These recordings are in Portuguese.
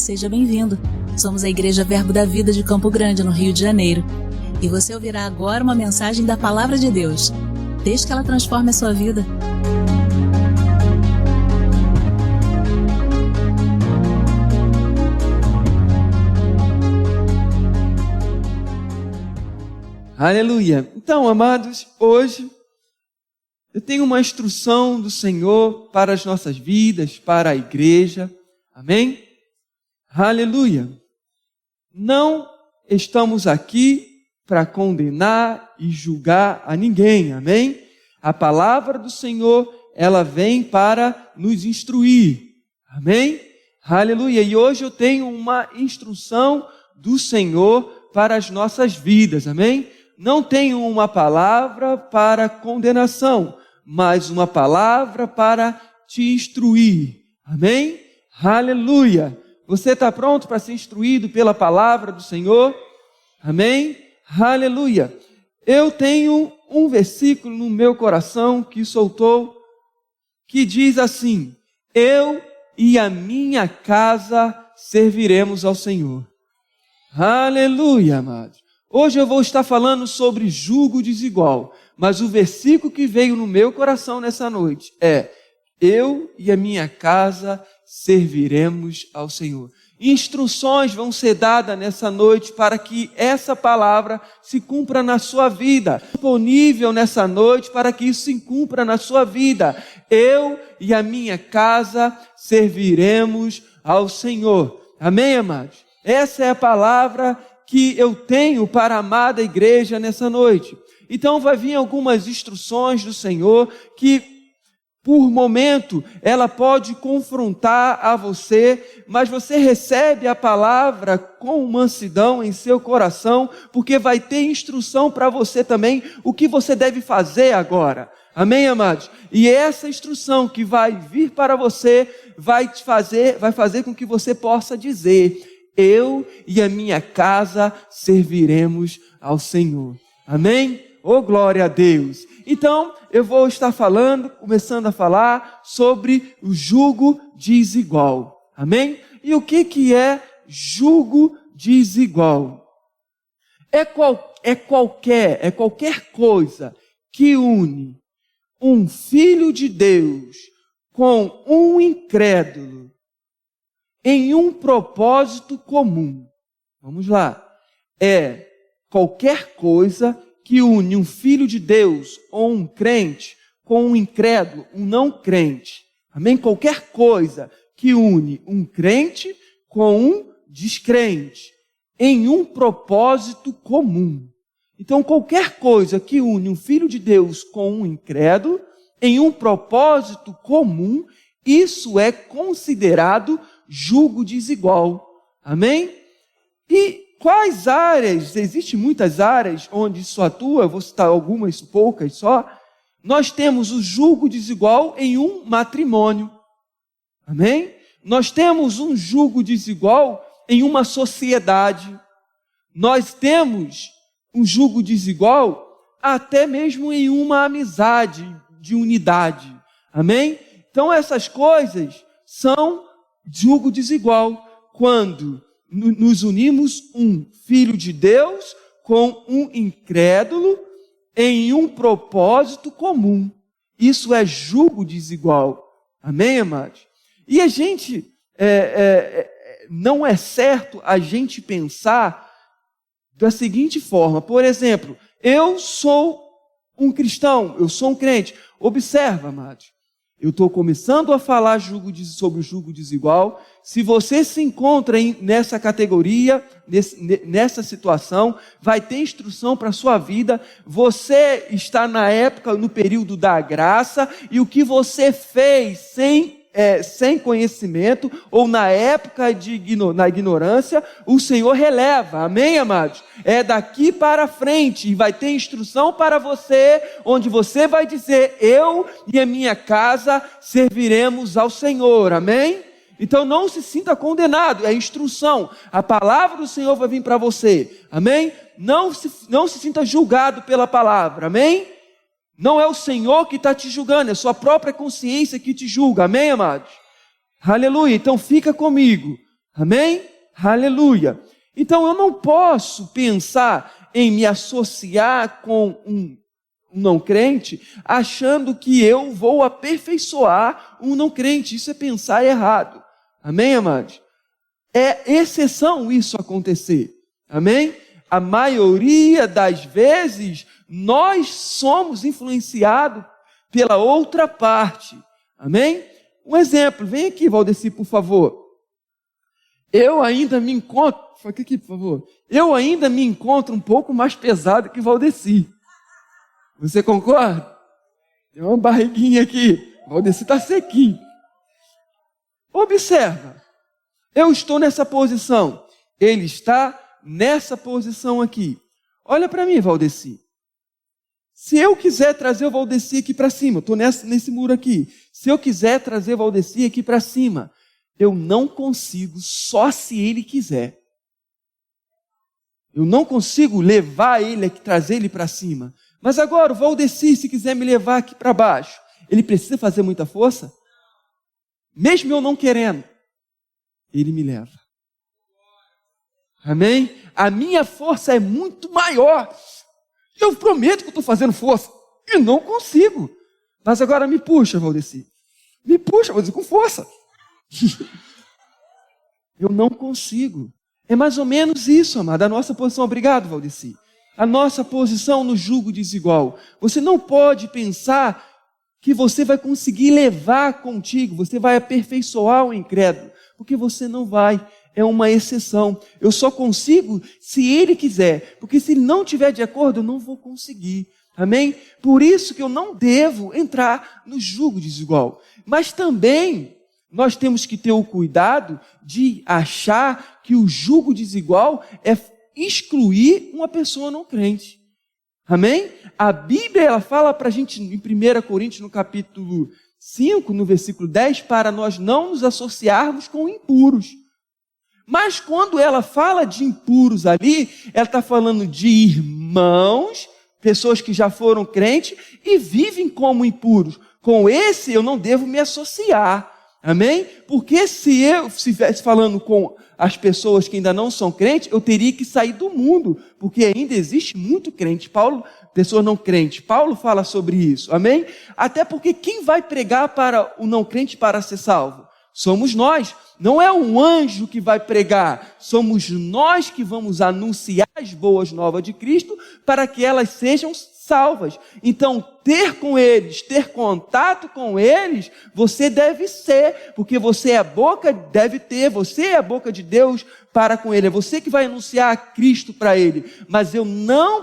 seja bem-vindo. Somos a Igreja Verbo da Vida de Campo Grande, no Rio de Janeiro. E você ouvirá agora uma mensagem da Palavra de Deus. Desde que ela transforme a sua vida. Aleluia! Então, amados, hoje eu tenho uma instrução do Senhor para as nossas vidas, para a igreja. Amém? Aleluia! Não estamos aqui para condenar e julgar a ninguém. Amém? A palavra do Senhor, ela vem para nos instruir. Amém? Aleluia! E hoje eu tenho uma instrução do Senhor para as nossas vidas. Amém? Não tenho uma palavra para condenação, mas uma palavra para te instruir. Amém? Aleluia! Você está pronto para ser instruído pela palavra do Senhor? Amém? Aleluia! Eu tenho um versículo no meu coração que soltou, que diz assim: eu e a minha casa serviremos ao Senhor. Aleluia, amados! Hoje eu vou estar falando sobre jugo desigual, mas o versículo que veio no meu coração nessa noite é: eu e a minha casa serviremos ao Senhor. Instruções vão ser dadas nessa noite para que essa palavra se cumpra na sua vida. Disponível nessa noite para que isso se cumpra na sua vida. Eu e a minha casa serviremos ao Senhor. Amém, amados? Essa é a palavra que eu tenho para a amada igreja nessa noite. Então vai vir algumas instruções do Senhor que, por momento, ela pode confrontar a você, mas você recebe a palavra com mansidão em seu coração, porque vai ter instrução para você também, o que você deve fazer agora. Amém, amados? E essa instrução que vai vir para você vai fazer com que você possa dizer: eu e a minha casa serviremos ao Senhor. Amém? Oh, glória a Deus! Então, eu vou estar começando a falar sobre o jugo desigual. Amém? E o que é jugo desigual? É qualquer coisa que une um filho de Deus com um incrédulo em um propósito comum. Vamos lá. É qualquer coisa que une um filho de Deus ou um crente com um incrédulo, um não crente. Amém? Qualquer coisa que une um crente com um descrente em um propósito comum. Então, qualquer coisa que une um filho de Deus com um incrédulo em um propósito comum, isso é considerado jugo desigual. Amém? E quais áreas? Existem muitas áreas onde isso atua, eu vou citar algumas, poucas só. Nós temos o jugo desigual em um matrimônio. Amém? Nós temos um jugo desigual em uma sociedade. Nós temos um jugo desigual até mesmo em uma amizade de unidade. Amém? Então essas coisas são jugo desigual, quando nos unimos um filho de Deus com um incrédulo em um propósito comum. Isso é jugo desigual. Amém, amados? E a gente, não é certo a gente pensar da seguinte forma. Por exemplo, eu sou um cristão, eu sou um crente. Observa, amados. Eu estou começando a falar sobre o jugo desigual. Se você se encontra nessa categoria, nessa situação, vai ter instrução para a sua vida. Você está no período da graça, e o que você fez sem conhecimento, ou na época na ignorância, o Senhor releva. Amém, amados? É daqui para frente, e vai ter instrução para você, onde você vai dizer: eu e a minha casa serviremos ao Senhor. Amém? Então não se sinta condenado, é instrução. A palavra do Senhor vai vir para você. Amém? Não se sinta julgado pela palavra. Amém? Não é o Senhor que está te julgando, é a sua própria consciência que te julga. Amém, amados? Aleluia. Então fica comigo. Amém? Aleluia. Então eu não posso pensar em me associar com um não crente, achando que eu vou aperfeiçoar um não crente. Isso é pensar errado. Amém, amados? É exceção isso acontecer. Amém? A maioria das vezes, nós somos influenciados pela outra parte. Amém? Um exemplo, vem aqui, Valdeci, por favor. Eu ainda me encontro, fica aqui, por favor. Eu ainda me encontro um pouco mais pesado que Valdeci. Você concorda? Tem uma barriguinha aqui. Valdeci está sequinho. Observa. Eu estou nessa posição. Ele está nessa posição aqui. Olha para mim, Valdeci. Se eu quiser trazer o Valdeci aqui para cima, eu estou nesse muro aqui. Se eu quiser trazer o Valdeci aqui para cima, eu não consigo só se ele quiser. Eu não consigo levar ele aqui, trazer ele para cima. Mas agora o Valdeci, se quiser me levar aqui para baixo, ele precisa fazer muita força? Mesmo eu não querendo, ele me leva. Amém? A minha força é muito maior. Eu prometo que eu estou fazendo força. E não consigo. Mas agora me puxa, Valdeci. Me puxa, Valdeci, com força. Eu não consigo. É mais ou menos isso, amado, a nossa posição. Obrigado, Valdeci. A nossa posição no jugo desigual. Você não pode pensar que você vai conseguir levar contigo, você vai aperfeiçoar o incrédulo, porque você não vai. É uma exceção. Eu só consigo se ele quiser, porque se ele não estiver de acordo, eu não vou conseguir. Amém? Por isso que eu não devo entrar no jugo desigual. Mas também nós temos que ter o cuidado de achar que o jugo desigual é excluir uma pessoa não crente. Amém? A Bíblia ela fala para a gente em 1 Coríntios, no capítulo 5, no versículo 10, para nós não nos associarmos com impuros. Mas quando ela fala de impuros ali, ela está falando de irmãos, pessoas que já foram crentes e vivem como impuros. Com esse eu não devo me associar. Amém? Porque se eu estivesse falando com as pessoas que ainda não são crentes, eu teria que sair do mundo, porque ainda existe muito crente. Pessoas não crentes. Paulo fala sobre isso. Amém? Até porque quem vai pregar para o não crente para ser salvo? Somos nós. Não é um anjo que vai pregar. Somos nós que vamos anunciar as boas novas de Cristo para que elas sejam salvas. Então, ter com eles, ter contato com eles, você deve ser, porque você é a boca, deve ter, você é a boca de Deus para com ele. É você que vai anunciar Cristo para ele. Mas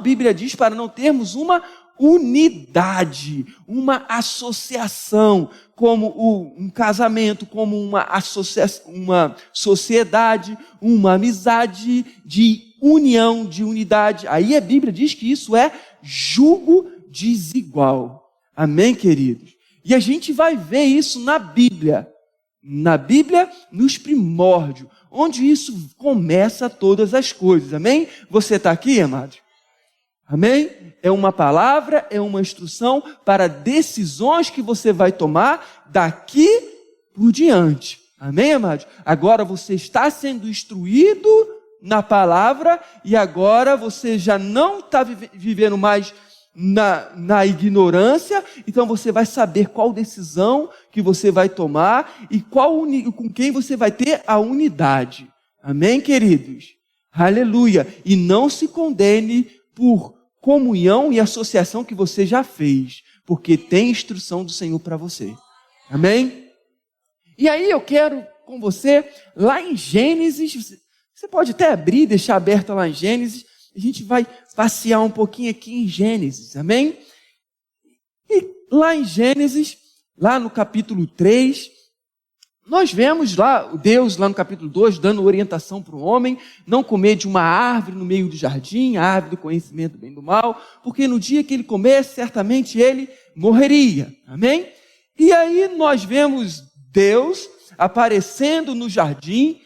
Bíblia diz para não termos uma unidade, uma associação, como um casamento, como uma associação, uma sociedade, uma amizade de união, de unidade. Aí a Bíblia diz que isso é jugo desigual. Amém, queridos? E a gente vai ver isso na Bíblia, nos primórdios, onde isso começa todas as coisas. Amém? Você está aqui, amado? Amém? É uma palavra, é uma instrução para decisões que você vai tomar daqui por diante. Amém, amados? Agora você está sendo instruído na palavra e agora você já não está vivendo mais na ignorância, então você vai saber qual decisão que você vai tomar e com quem você vai ter a unidade. Amém, queridos? Aleluia! E não se condene por comunhão e associação que você já fez, porque tem instrução do Senhor para você. Amém? E aí eu quero com você, lá em Gênesis, você pode até abrir e deixar aberto lá em Gênesis, a gente vai passear um pouquinho aqui em Gênesis, amém? E lá em Gênesis, lá no capítulo 3, nós vemos lá, Deus lá no capítulo 2, dando orientação para o homem, não comer de uma árvore no meio do jardim, a árvore do conhecimento do bem e do mal, porque no dia que ele comesse, certamente ele morreria, amém? E aí nós vemos Deus aparecendo no jardim,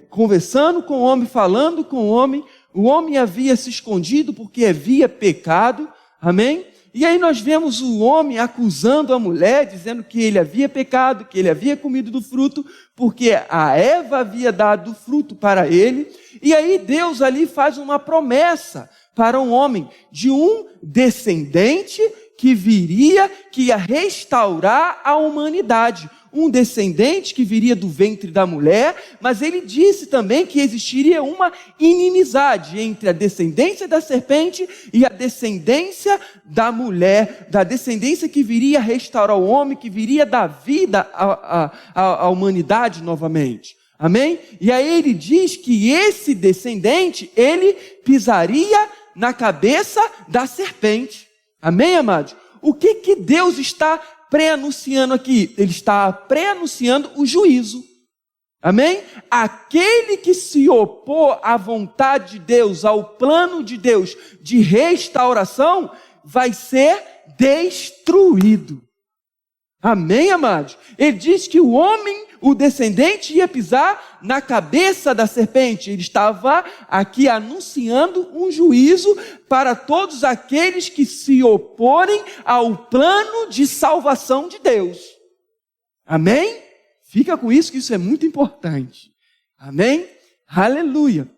conversando com o homem, falando com o homem havia se escondido porque havia pecado, amém? E aí nós vemos o homem acusando a mulher, dizendo que ele havia pecado, que ele havia comido do fruto, porque a Eva havia dado o fruto para ele. E aí Deus ali faz uma promessa para um homem de um descendente que viria, que ia restaurar a humanidade. Um descendente que viria do ventre da mulher, mas ele disse também que existiria uma inimizade entre a descendência da serpente e a descendência da mulher, da descendência que viria restaurar o homem, que viria dar vida à humanidade novamente. Amém? E aí ele diz que esse descendente, ele pisaria na cabeça da serpente. Amém, amados? O que Deus está pré-anunciando aqui? Ele está pré-anunciando o juízo. Amém? Aquele que se opor à vontade de Deus, ao plano de Deus de restauração, vai ser destruído. Amém, amados? Ele diz que o homem, o descendente, ia pisar na cabeça da serpente. Ele estava aqui anunciando um juízo para todos aqueles que se oporem ao plano de salvação de Deus. Amém? Fica com isso, que isso é muito importante. Amém? Aleluia.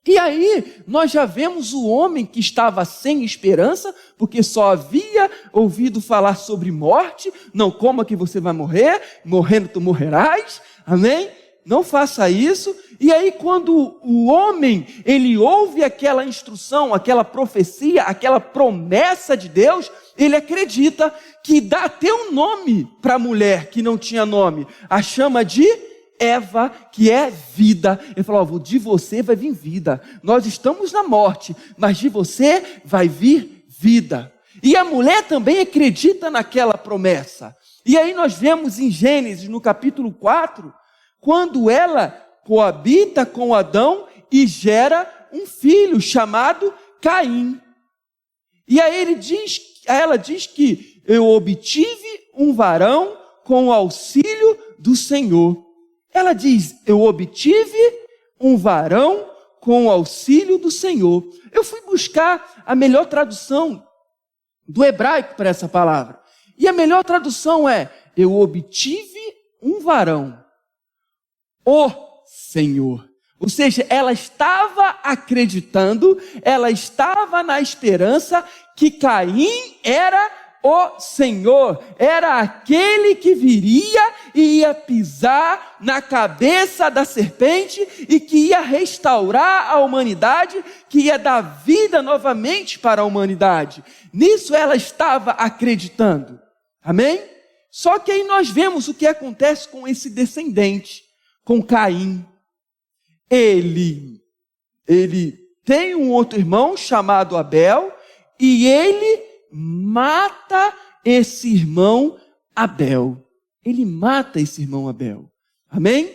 E aí, nós já vemos o homem que estava sem esperança, porque só havia ouvido falar sobre morte. Não coma que você vai morrer, morrendo tu morrerás. Amém? Não faça isso. E aí, quando o homem, ele ouve aquela instrução, aquela profecia, aquela promessa de Deus, ele acredita, que dá até um nome para a mulher que não tinha nome. A chama de Eva, que é vida. Ele falou, de você vai vir vida. Nós estamos na morte, mas de você vai vir vida. E a mulher também acredita naquela promessa. E aí nós vemos em Gênesis, no capítulo 4, quando ela coabita com Adão e gera um filho chamado Caim. E aí ela diz que eu obtive um varão com o auxílio do Senhor. Ela diz, eu obtive um varão com o auxílio do Senhor. Eu fui buscar a melhor tradução do hebraico para essa palavra. E a melhor tradução é, eu obtive um varão, o Senhor. Ou seja, ela estava acreditando, ela estava na esperança que Caim era o Senhor, era aquele que viria e ia pisar na cabeça da serpente e que ia restaurar a humanidade, que ia dar vida novamente para a humanidade. Nisso ela estava acreditando. Amém? Só que aí nós vemos o que acontece com esse descendente, com Caim. Ele tem um outro irmão chamado Abel e ele mata esse irmão Abel. Ele mata esse irmão Abel. Amém?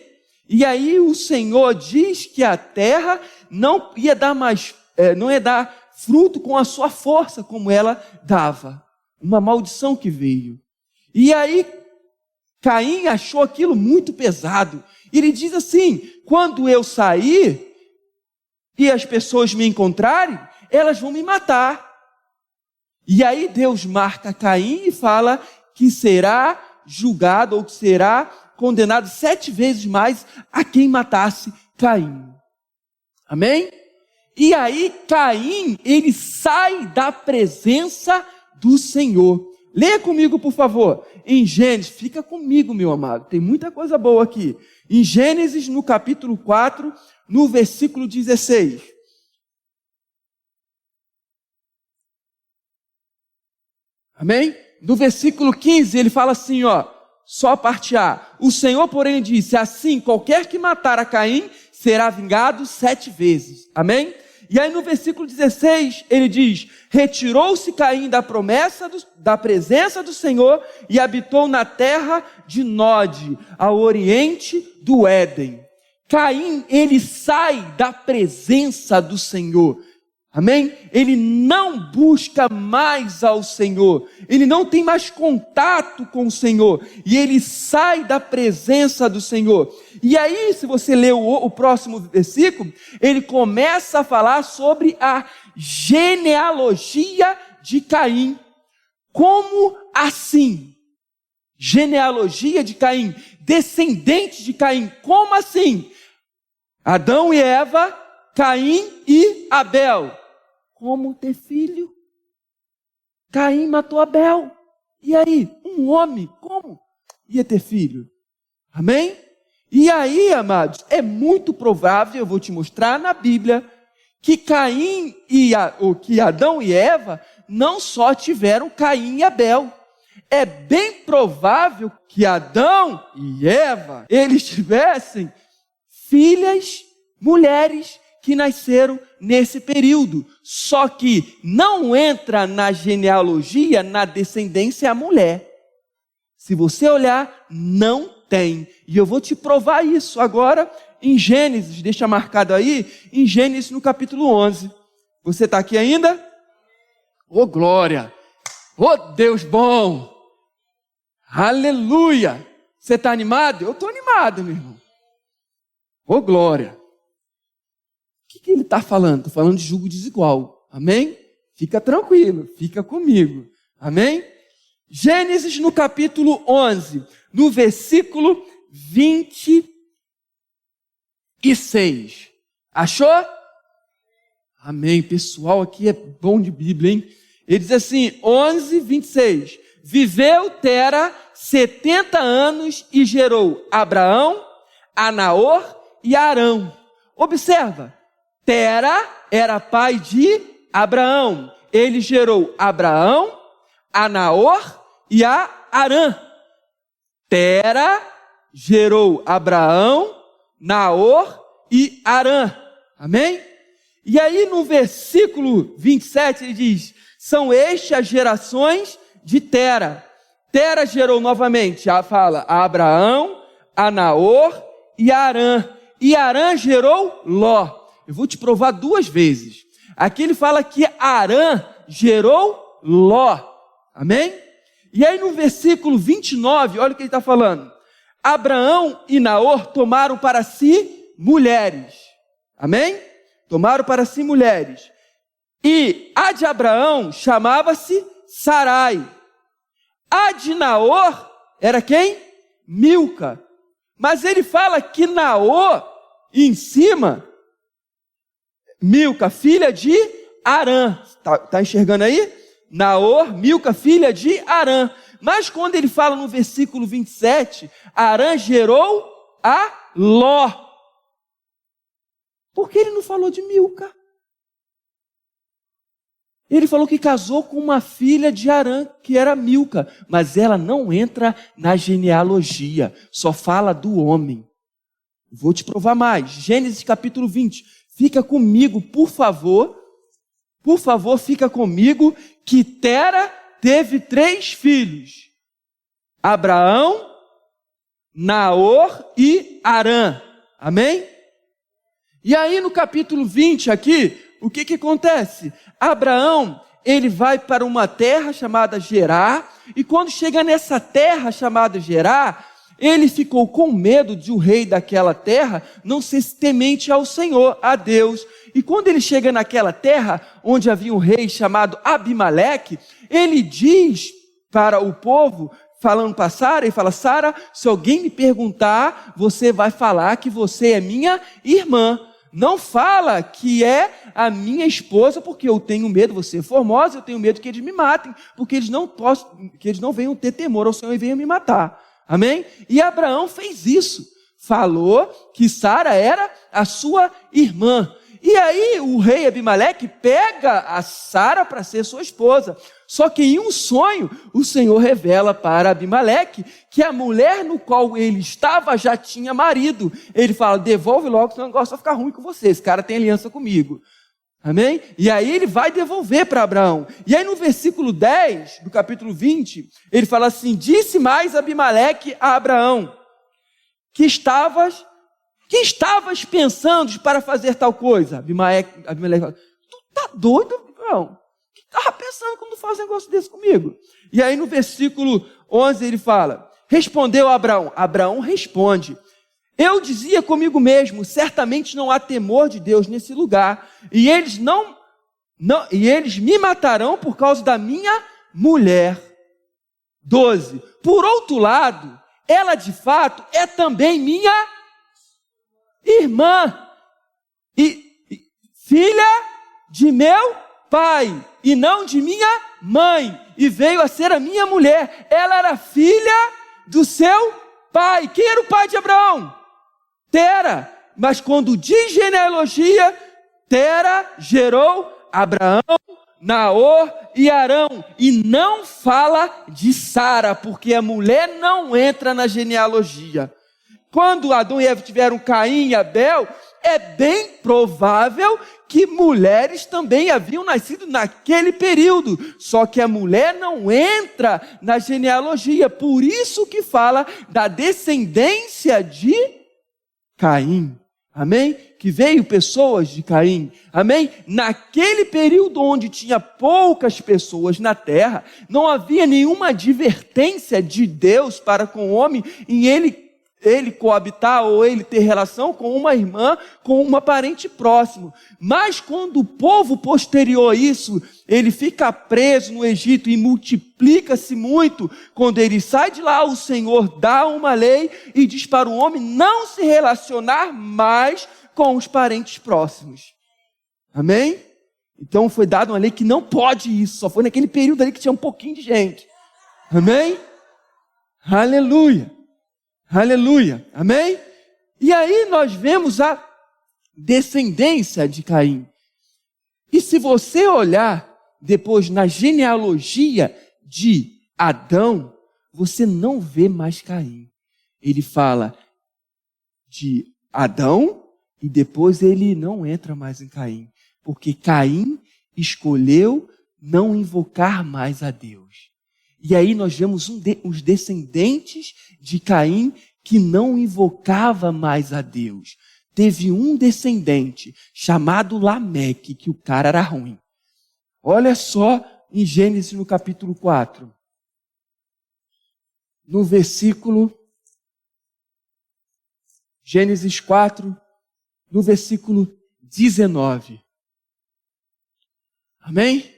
E aí o Senhor diz que a terra não ia dar fruto com a sua força como ela dava. Uma maldição que veio. E aí Caim achou aquilo muito pesado. Ele diz assim, quando eu sair e as pessoas me encontrarem, elas vão me matar. E aí Deus marca Caim e fala que será julgado ou que será condenado 7 vezes mais a quem matasse Caim. Amém? E aí Caim, ele sai da presença do Senhor. Leia comigo, por favor, em Gênesis, fica comigo, meu amado, tem muita coisa boa aqui. Em Gênesis, no capítulo 4, no versículo 16. Amém? No versículo 15, ele fala assim, só a parte A. O Senhor, porém, disse, assim, qualquer que matar a Caim, será vingado 7 vezes. Amém? E aí no versículo 16, ele diz, retirou-se Caim da presença do Senhor e habitou na terra de Nod, ao oriente do Éden. Caim, ele sai da presença do Senhor. Amém? Ele não busca mais ao Senhor, ele não tem mais contato com o Senhor, e ele sai da presença do Senhor. E aí, se você ler o próximo versículo, ele começa a falar sobre a genealogia de Caim. como assim? Genealogia de Caim, descendente de Caim, como assim? Adão e Eva, Caim e Abel. Como ter filho? Caim matou Abel. E aí, um homem, como ia ter filho? Amém? E aí, amados, é muito provável, eu vou te mostrar na Bíblia, que que Adão e Eva não só tiveram Caim e Abel. É bem provável que Adão e Eva, eles tivessem filhas, mulheres que nasceram nesse período. Só que não entra na genealogia, na descendência, a mulher. Se você olhar, não tem. E eu vou te provar isso agora em Gênesis. Deixa marcado aí, em Gênesis no capítulo 11. Você está aqui ainda? Ô glória! Ô Deus bom! Aleluia! Você está animado? Eu estou animado, meu irmão. Ô glória! O que ele está falando? Está falando de jugo desigual. Amém? Fica tranquilo, fica comigo. Amém? Gênesis no capítulo 11, no versículo 26. Achou? Amém. Pessoal, aqui é bom de Bíblia, hein? Ele diz assim, 11, 26. Viveu Tera 70 anos e gerou Abraão, a Naor e a Arão. Observa, Tera era pai de Abraão. Ele gerou Abraão, a Naor e a Arã. Tera gerou Abraão, Naor e Arã. Amém? E aí no versículo 27 ele diz, são estas as gerações de Tera. Tera gerou novamente, fala, a Abraão, a Naor e a Arã. E Arã gerou Ló. Eu vou te provar duas vezes. Aqui ele fala que Arã gerou Ló. Amém? E aí no versículo 29, olha o que ele está falando. Abraão e Naor tomaram para si mulheres. Amém? Tomaram para si mulheres. E a de Abraão chamava-se Sarai. A de Naor era quem? Milca. Mas ele fala que Naor, em cima, Milca, filha de Arã. Está enxergando aí? Naor, Milca, filha de Arã. Mas quando ele fala no versículo 27, Arã gerou a Ló. Por que ele não falou de Milca? Ele falou que casou com uma filha de Arã, que era Milca, mas ela não entra na genealogia, só fala do homem. Vou te provar mais. Gênesis capítulo 20. Fica comigo, por favor. Por favor, fica comigo, que Tera teve 3 filhos. Abraão, Naor e Arã. Amém? E aí no capítulo 20 aqui, o que acontece? Abraão, ele vai para uma terra chamada Gerar, e quando chega nessa terra chamada Gerar, ele ficou com medo de o rei daquela terra não ser temente ao Senhor, a Deus. E quando ele chega naquela terra, onde havia um rei chamado Abimeleque, ele diz para o povo, falando para Sara, ele fala, Sara, se alguém me perguntar, você vai falar que você é minha irmã. Não fala que é a minha esposa, porque eu tenho medo, você é formosa, eu tenho medo que eles me matem, porque eles não venham ter temor ao Senhor e venham me matar. Amém? E Abraão fez isso. Falou que Sara era a sua irmã. E aí o rei Abimeleque pega a Sara para ser sua esposa. Só que em um sonho, o Senhor revela para Abimeleque que a mulher no qual ele estava já tinha marido. Ele fala, devolve logo, senão o negócio vai ficar ruim com você. Esse cara tem aliança comigo. Amém? E aí ele vai devolver para Abraão. E aí no versículo 10 do capítulo 20, ele fala assim, disse mais Abimeleque a Abraão, que estavas pensando para fazer tal coisa? Abimeleque fala, tu tá doido, Abraão? O que estava pensando quando faz um negócio desse comigo? E aí no versículo 11 ele fala, respondeu Abraão. Abraão responde, eu dizia comigo mesmo, certamente não há temor de Deus nesse lugar, e eles me matarão por causa da minha mulher. 12. Por outro lado, ela de fato é também minha irmã e filha de meu pai e não de minha mãe, e veio a ser a minha mulher. Ela era filha do seu pai. Quem era o pai de Abraão? Tera. Mas quando diz genealogia, Tera gerou Abraão, Naor e Arão, e não fala de Sara, porque a mulher não entra na genealogia. Quando Adão e Eva tiveram Caim e Abel, é bem provável que mulheres também haviam nascido naquele período, só que a mulher não entra na genealogia, por isso que fala da descendência de Caim, amém? Que veio pessoas de Caim, amém? Naquele período onde tinha poucas pessoas na terra, não havia nenhuma advertência de Deus para com o homem em ele coabitar ou ele ter relação com uma irmã, com um parente próximo. Mas quando o povo posterior a isso, ele fica preso no Egito e multiplica-se muito, quando ele sai de lá, o Senhor dá uma lei e diz para o homem não se relacionar mais com os parentes próximos. Amém? Então foi dada uma lei que não pode isso, só foi naquele período ali que tinha um pouquinho de gente. Amém? Aleluia. Aleluia, amém? E aí nós vemos a descendência de Caim. E se você olhar depois na genealogia de Adão, você não vê mais Caim. Ele fala de Adão e depois ele não entra mais em Caim, porque Caim escolheu não invocar mais a Deus. E aí nós vemos os descendentes de Caim que não invocava mais a Deus. Teve um descendente chamado Lameque, que o cara era ruim. Olha só em Gênesis no capítulo 4. No versículo... Gênesis 4, no versículo 19. Amém?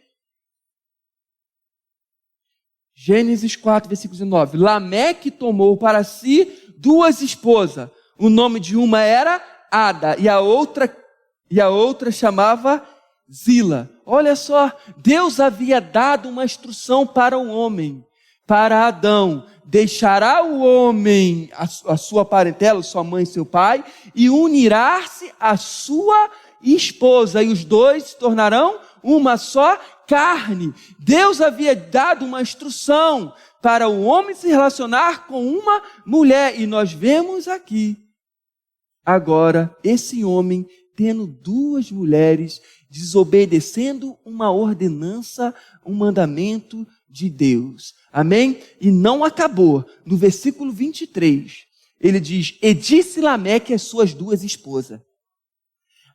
Gênesis 4, versículo 19. Lameque tomou para si 2 esposas. O nome de uma era Ada e a outra chamava Zila. Olha só, Deus havia dado uma instrução para o homem, para Adão. Deixará o homem a sua parentela, sua mãe e seu pai, e unirá-se à sua esposa, e os dois se tornarão uma só carne. Deus havia dado uma instrução para o homem se relacionar com uma mulher. E nós vemos aqui, agora, esse homem tendo 2 mulheres, desobedecendo uma ordenança, um mandamento de Deus. Amém? E não acabou. No versículo 23, ele diz, e disse Lameque às suas 2 esposas,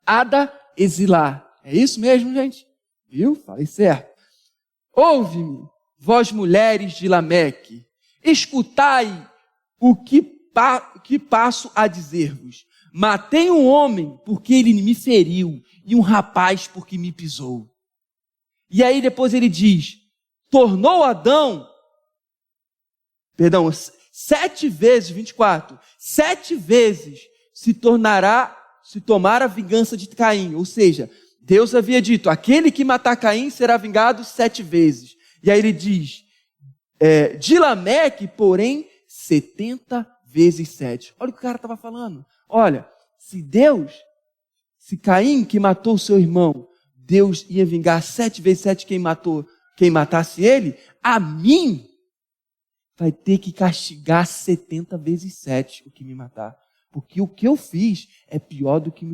Ada e Zilá. É isso mesmo, gente? Viu? Falei certo. Ouve-me, vós mulheres de Lameque, escutai o que passo a dizer-vos. Matei um homem porque ele me feriu, e um rapaz porque me pisou. E aí depois ele diz, tornou Adão, 7 vezes, 24, 7 vezes se tomar a vingança de Caim, ou seja, Deus havia dito, aquele que matar Caim será vingado 7 vezes. E aí ele diz, de Lameque, porém, 70 vezes 7. Olha o que o cara estava falando. Olha, se Caim que matou o seu irmão, Deus ia vingar 7 vezes 7 quem matasse ele, a mim vai ter que castigar 70 vezes 7 o que me matar. Porque o que eu fiz é pior do que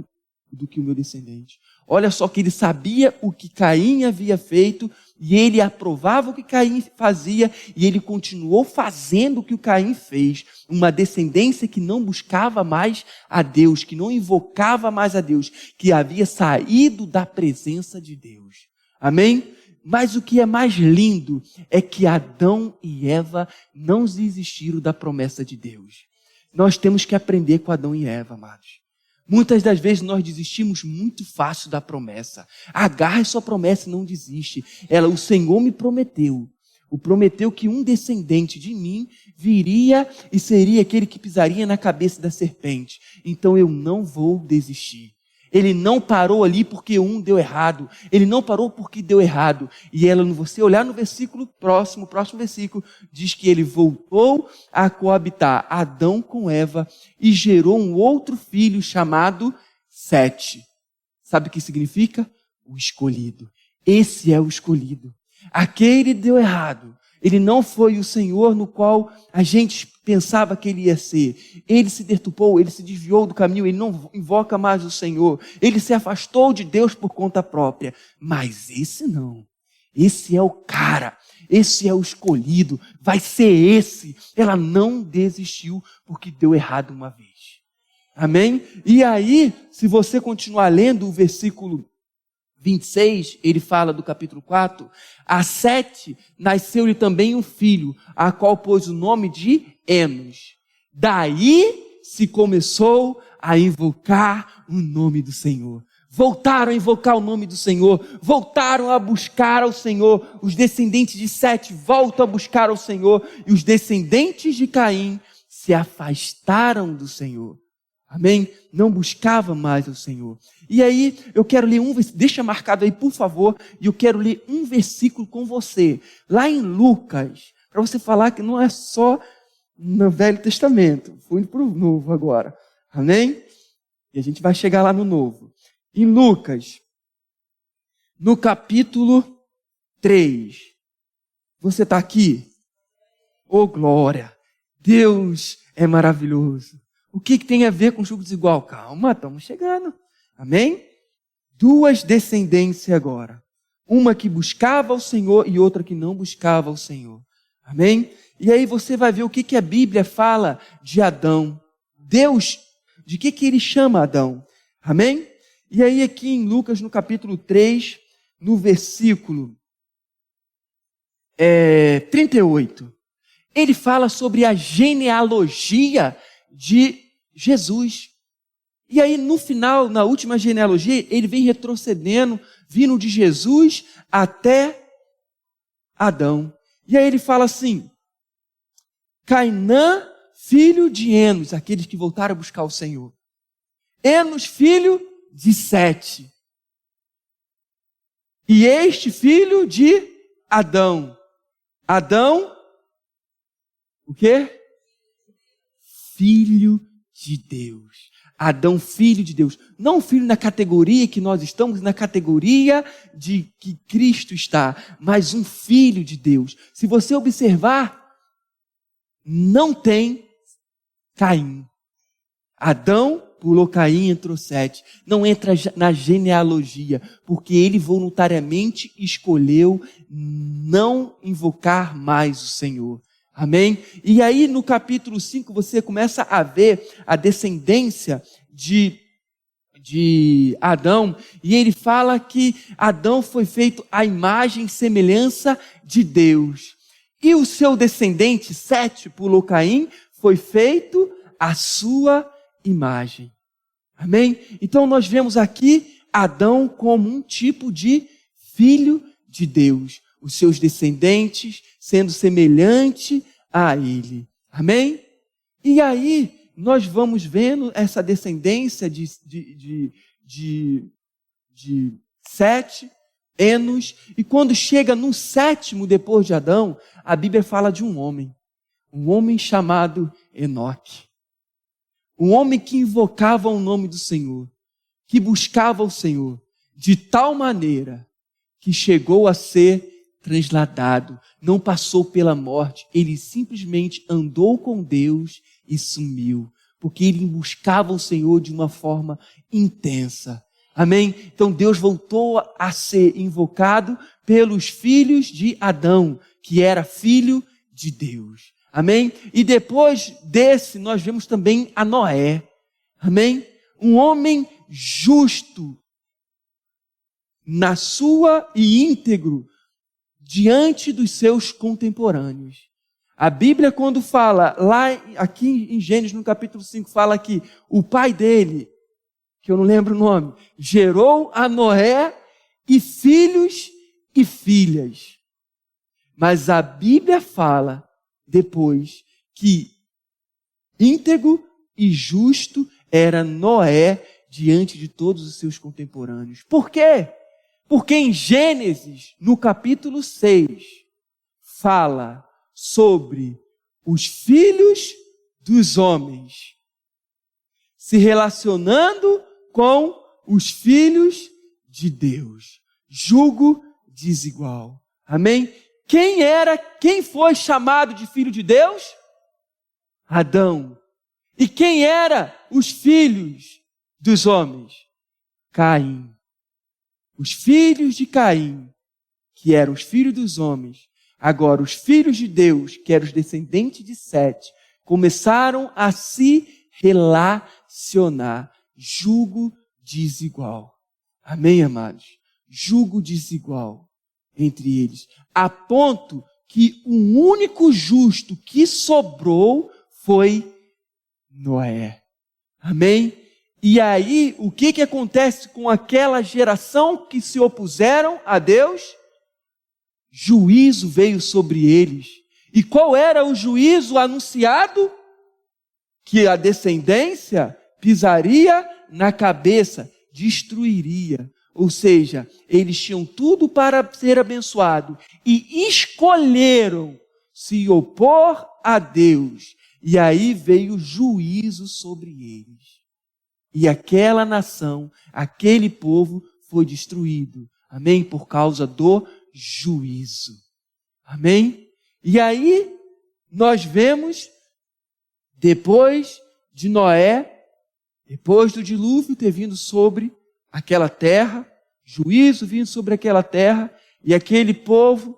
o meu descendente. Olha só que ele sabia o que Caim havia feito e ele aprovava o que Caim fazia e ele continuou fazendo o que o Caim fez. Uma descendência que não buscava mais a Deus, que não invocava mais a Deus, que havia saído da presença de Deus. Amém? Mas o que é mais lindo é que Adão e Eva não desistiram da promessa de Deus. Nós temos que aprender com Adão e Eva, amados. Muitas das vezes nós desistimos muito fácil da promessa. Agarre sua promessa e não desiste. O Senhor me prometeu. prometeu que um descendente de mim viria e seria aquele que pisaria na cabeça da serpente. Então eu não vou desistir. Ele não parou ali porque um deu errado. Ele não parou porque deu errado. E você olhar no versículo próximo versículo, diz que ele voltou a coabitar Adão com Eva e gerou um outro filho chamado Sete. Sabe o que significa? O escolhido. Esse é o escolhido. Aquele deu errado. Ele não foi o Senhor no qual a gente pensava que ele ia ser. Ele se deturpou, ele se desviou do caminho, ele não invoca mais o Senhor. Ele se afastou de Deus por conta própria. Mas esse não. Esse é o cara. Esse é o escolhido. Vai ser esse. Ela não desistiu porque deu errado uma vez. Amém? E aí, se você continuar lendo o versículo 26, ele fala do capítulo 4, a Sete nasceu-lhe também um filho, a qual pôs o nome de Enos. Daí se começou a invocar o nome do Senhor. Voltaram a invocar o nome do Senhor, voltaram a buscar ao Senhor. Os descendentes de Sete voltam a buscar ao Senhor, e os descendentes de Caim se afastaram do Senhor. Amém? Não buscava mais o Senhor. E aí, eu quero ler deixa marcado aí, por favor, e eu quero ler um versículo com você. Lá em Lucas, para você falar que não é só no Velho Testamento. Fui para o Novo agora. Amém? E a gente vai chegar lá no Novo. Em Lucas, no capítulo 3. Você está aqui? Oh, glória! Deus é maravilhoso. O que tem a ver com julgo desigual? Calma, estamos chegando. Amém? Duas descendências agora. Uma que buscava o Senhor e outra que não buscava o Senhor. Amém? E aí você vai ver o que a Bíblia fala de Adão. Deus, de que ele chama Adão? Amém? E aí aqui em Lucas, no capítulo 3, no versículo 38, ele fala sobre a genealogia de Jesus. E aí no final, na última genealogia, ele vem retrocedendo, vindo de Jesus até Adão. E aí ele fala assim: Cainã, filho de Enos, aqueles que voltaram a buscar o Senhor. Enos, filho de Sete. E este filho de Adão. Adão, o quê? Filho de Deus. Adão, filho de Deus. Não filho na categoria que nós estamos, na categoria de que Cristo está, mas um filho de Deus. Se você observar, não tem Caim. Adão pulou Caim, entrou Sete. Não entra na genealogia, porque ele voluntariamente escolheu não invocar mais o Senhor. Amém? E aí no capítulo 5 você começa a ver a descendência de Adão, e ele fala que Adão foi feito à imagem e semelhança de Deus. E o seu descendente, Sete, pulou Caim, foi feito à sua imagem. Amém? Então nós vemos aqui Adão como um tipo de filho de Deus. Os seus descendentes sendo semelhante a ele. Amém? E aí, nós vamos vendo essa descendência de Sete, Enos, e quando chega no sétimo, depois de Adão, a Bíblia fala de um homem chamado Enoque. Um homem que invocava o nome do Senhor, que buscava o Senhor, de tal maneira que chegou a ser transladado, não passou pela morte, ele simplesmente andou com Deus e sumiu, porque ele buscava o Senhor de uma forma intensa. Amém? Então Deus voltou a ser invocado pelos filhos de Adão, que era filho de Deus. Amém? E depois desse nós vemos também a Noé. Amém? Um homem justo na sua e íntegro diante dos seus contemporâneos. A Bíblia, quando fala, aqui em Gênesis, no capítulo 5, fala que o pai dele, que eu não lembro o nome, gerou a Noé e filhos e filhas. Mas a Bíblia fala depois que íntegro e justo era Noé diante de todos os seus contemporâneos. Por quê? Porque em Gênesis, no capítulo 6, fala sobre os filhos dos homens se relacionando com os filhos de Deus. Jugo desigual. Amém? Quem foi chamado de filho de Deus? Adão. E quem era os filhos dos homens? Caim. Os filhos de Caim, que eram os filhos dos homens, agora os filhos de Deus, que eram os descendentes de Sete, começaram a se relacionar. Jugo desigual. Amém, amados? Jugo desigual entre eles. A ponto que o único justo que sobrou foi Noé. Amém? E aí, o que acontece com aquela geração que se opuseram a Deus? Juízo veio sobre eles. E qual era o juízo anunciado? Que a descendência pisaria na cabeça, destruiria. Ou seja, eles tinham tudo para ser abençoados e escolheram se opor a Deus. E aí veio juízo sobre eles. E aquela nação, aquele povo foi destruído. Amém? Por causa do juízo. Amém? E aí nós vemos, depois de Noé, depois do dilúvio ter vindo sobre aquela terra, juízo vindo sobre aquela terra, e aquele povo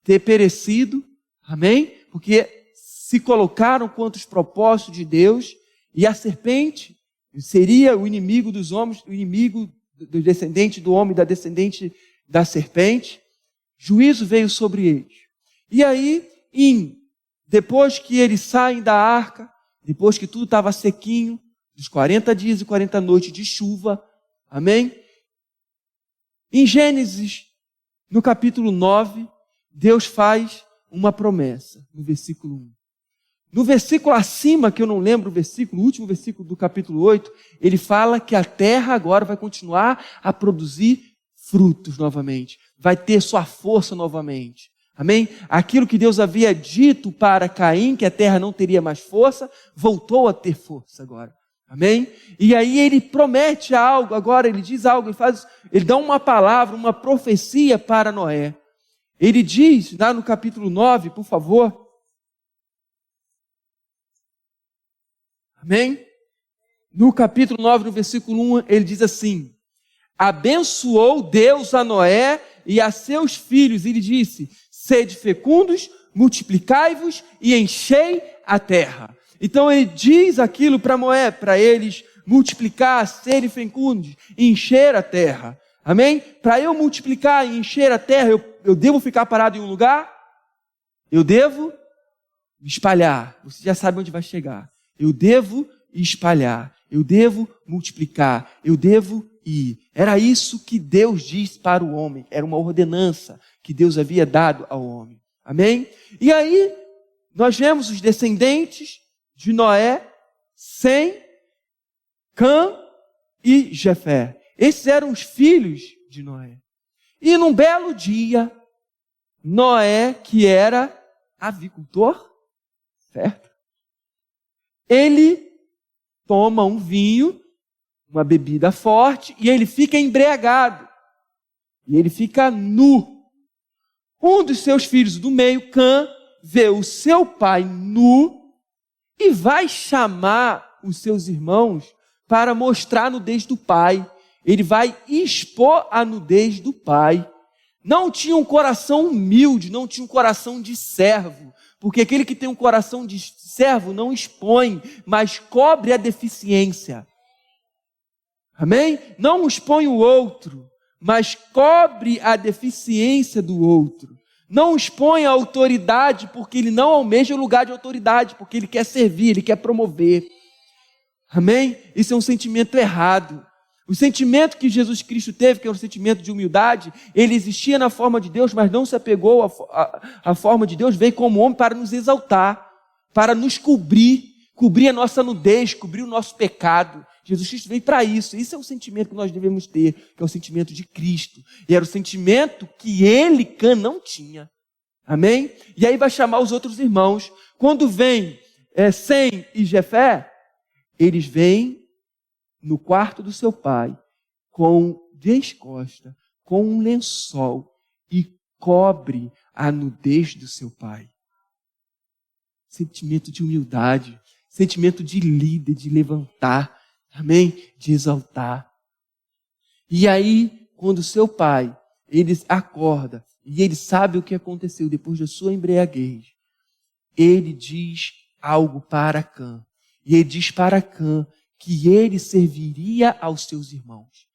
ter perecido, amém? Porque se colocaram contra os propósitos de Deus, e a serpente seria o inimigo dos homens, o inimigo do descendente do homem, da descendente da serpente. Juízo veio sobre eles. E aí, depois que eles saem da arca, depois que tudo estava sequinho, dos 40 dias e 40 noites de chuva, amém? Em Gênesis, no capítulo 9, Deus faz uma promessa, no versículo 1. No versículo acima, que eu não lembro o versículo, o último versículo do capítulo 8, ele fala que a terra agora vai continuar a produzir frutos novamente. Vai ter sua força novamente. Amém? Aquilo que Deus havia dito para Caim, que a terra não teria mais força, voltou a ter força agora. Amém? E aí ele promete algo, agora ele diz algo, ele dá uma palavra, uma profecia para Noé. Ele diz, lá no capítulo 9, por favor. Amém? No capítulo 9, no versículo 1, ele diz assim: abençoou Deus a Noé e a seus filhos, e lhe disse: sede fecundos, multiplicai-vos e enchei a terra. Então ele diz aquilo para Noé, para eles multiplicar, serem fecundos, encher a terra. Amém? Para eu multiplicar e encher a terra, eu devo ficar parado em um lugar? Eu devo me espalhar. Você já sabe onde vai chegar. Eu devo espalhar, eu devo multiplicar, eu devo ir. Era isso que Deus disse para o homem. Era uma ordenança que Deus havia dado ao homem. Amém? E aí, nós vemos os descendentes de Noé, Sem, Cã e Jefé. Esses eram os filhos de Noé. E num belo dia, Noé, que era avicultor, certo? Ele toma um vinho, uma bebida forte, e ele fica embriagado. E ele fica nu. Um dos seus filhos do meio, Cã, vê o seu pai nu e vai chamar os seus irmãos para mostrar a nudez do pai. Ele vai expor a nudez do pai. Não tinha um coração humilde, não tinha um coração de servo. Porque aquele que tem um coração de servo não expõe, mas cobre a deficiência. Amém? Não expõe o outro, mas cobre a deficiência do outro. Não expõe a autoridade, porque ele não almeja o lugar de autoridade, porque ele quer servir, ele quer promover. Amém? Isso é um sentimento errado. O sentimento que Jesus Cristo teve, que é um sentimento de humildade, ele existia na forma de Deus, mas não se apegou à forma de Deus, veio como homem para nos exaltar, para nos cobrir a nossa nudez, cobrir o nosso pecado. Jesus Cristo veio para isso. Isso é o sentimento que nós devemos ter, que é o sentimento de Cristo. E era o sentimento que ele, Cã, não tinha. Amém? E aí vai chamar os outros irmãos. Quando vem Sem e Jefé, eles vêm no quarto do seu pai, descosta, com um lençol, e cobre a nudez do seu pai. Sentimento de humildade, sentimento de líder, de levantar, amém? De exaltar. E aí, quando seu pai, ele acorda, e ele sabe o que aconteceu depois da sua embriaguez, ele diz algo para Cã. E ele diz para Cã que ele serviria aos seus irmãos.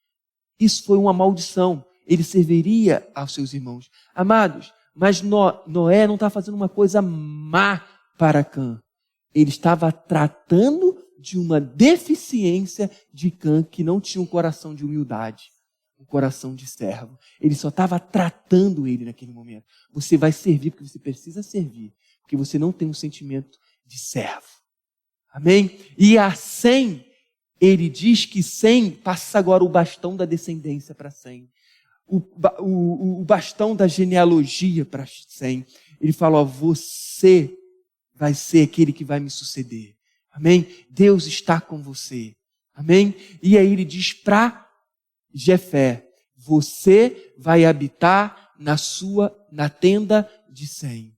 Isso foi uma maldição. Ele serviria aos seus irmãos. Amados, mas Noé não está fazendo uma coisa má para Cã. Ele estava tratando de uma deficiência de Cã, que não tinha um coração de humildade, um coração de servo. Ele só estava tratando ele naquele momento. Você vai servir porque você precisa servir, porque você não tem um sentimento de servo. Amém? E a Sem, ele diz que Sem passa agora o bastão da descendência para Sem. O bastão da genealogia para Sem. Ele fala, você vai ser aquele que vai me suceder. Amém? Deus está com você. Amém? E aí ele diz para Jefé, você vai habitar na tenda de Sem.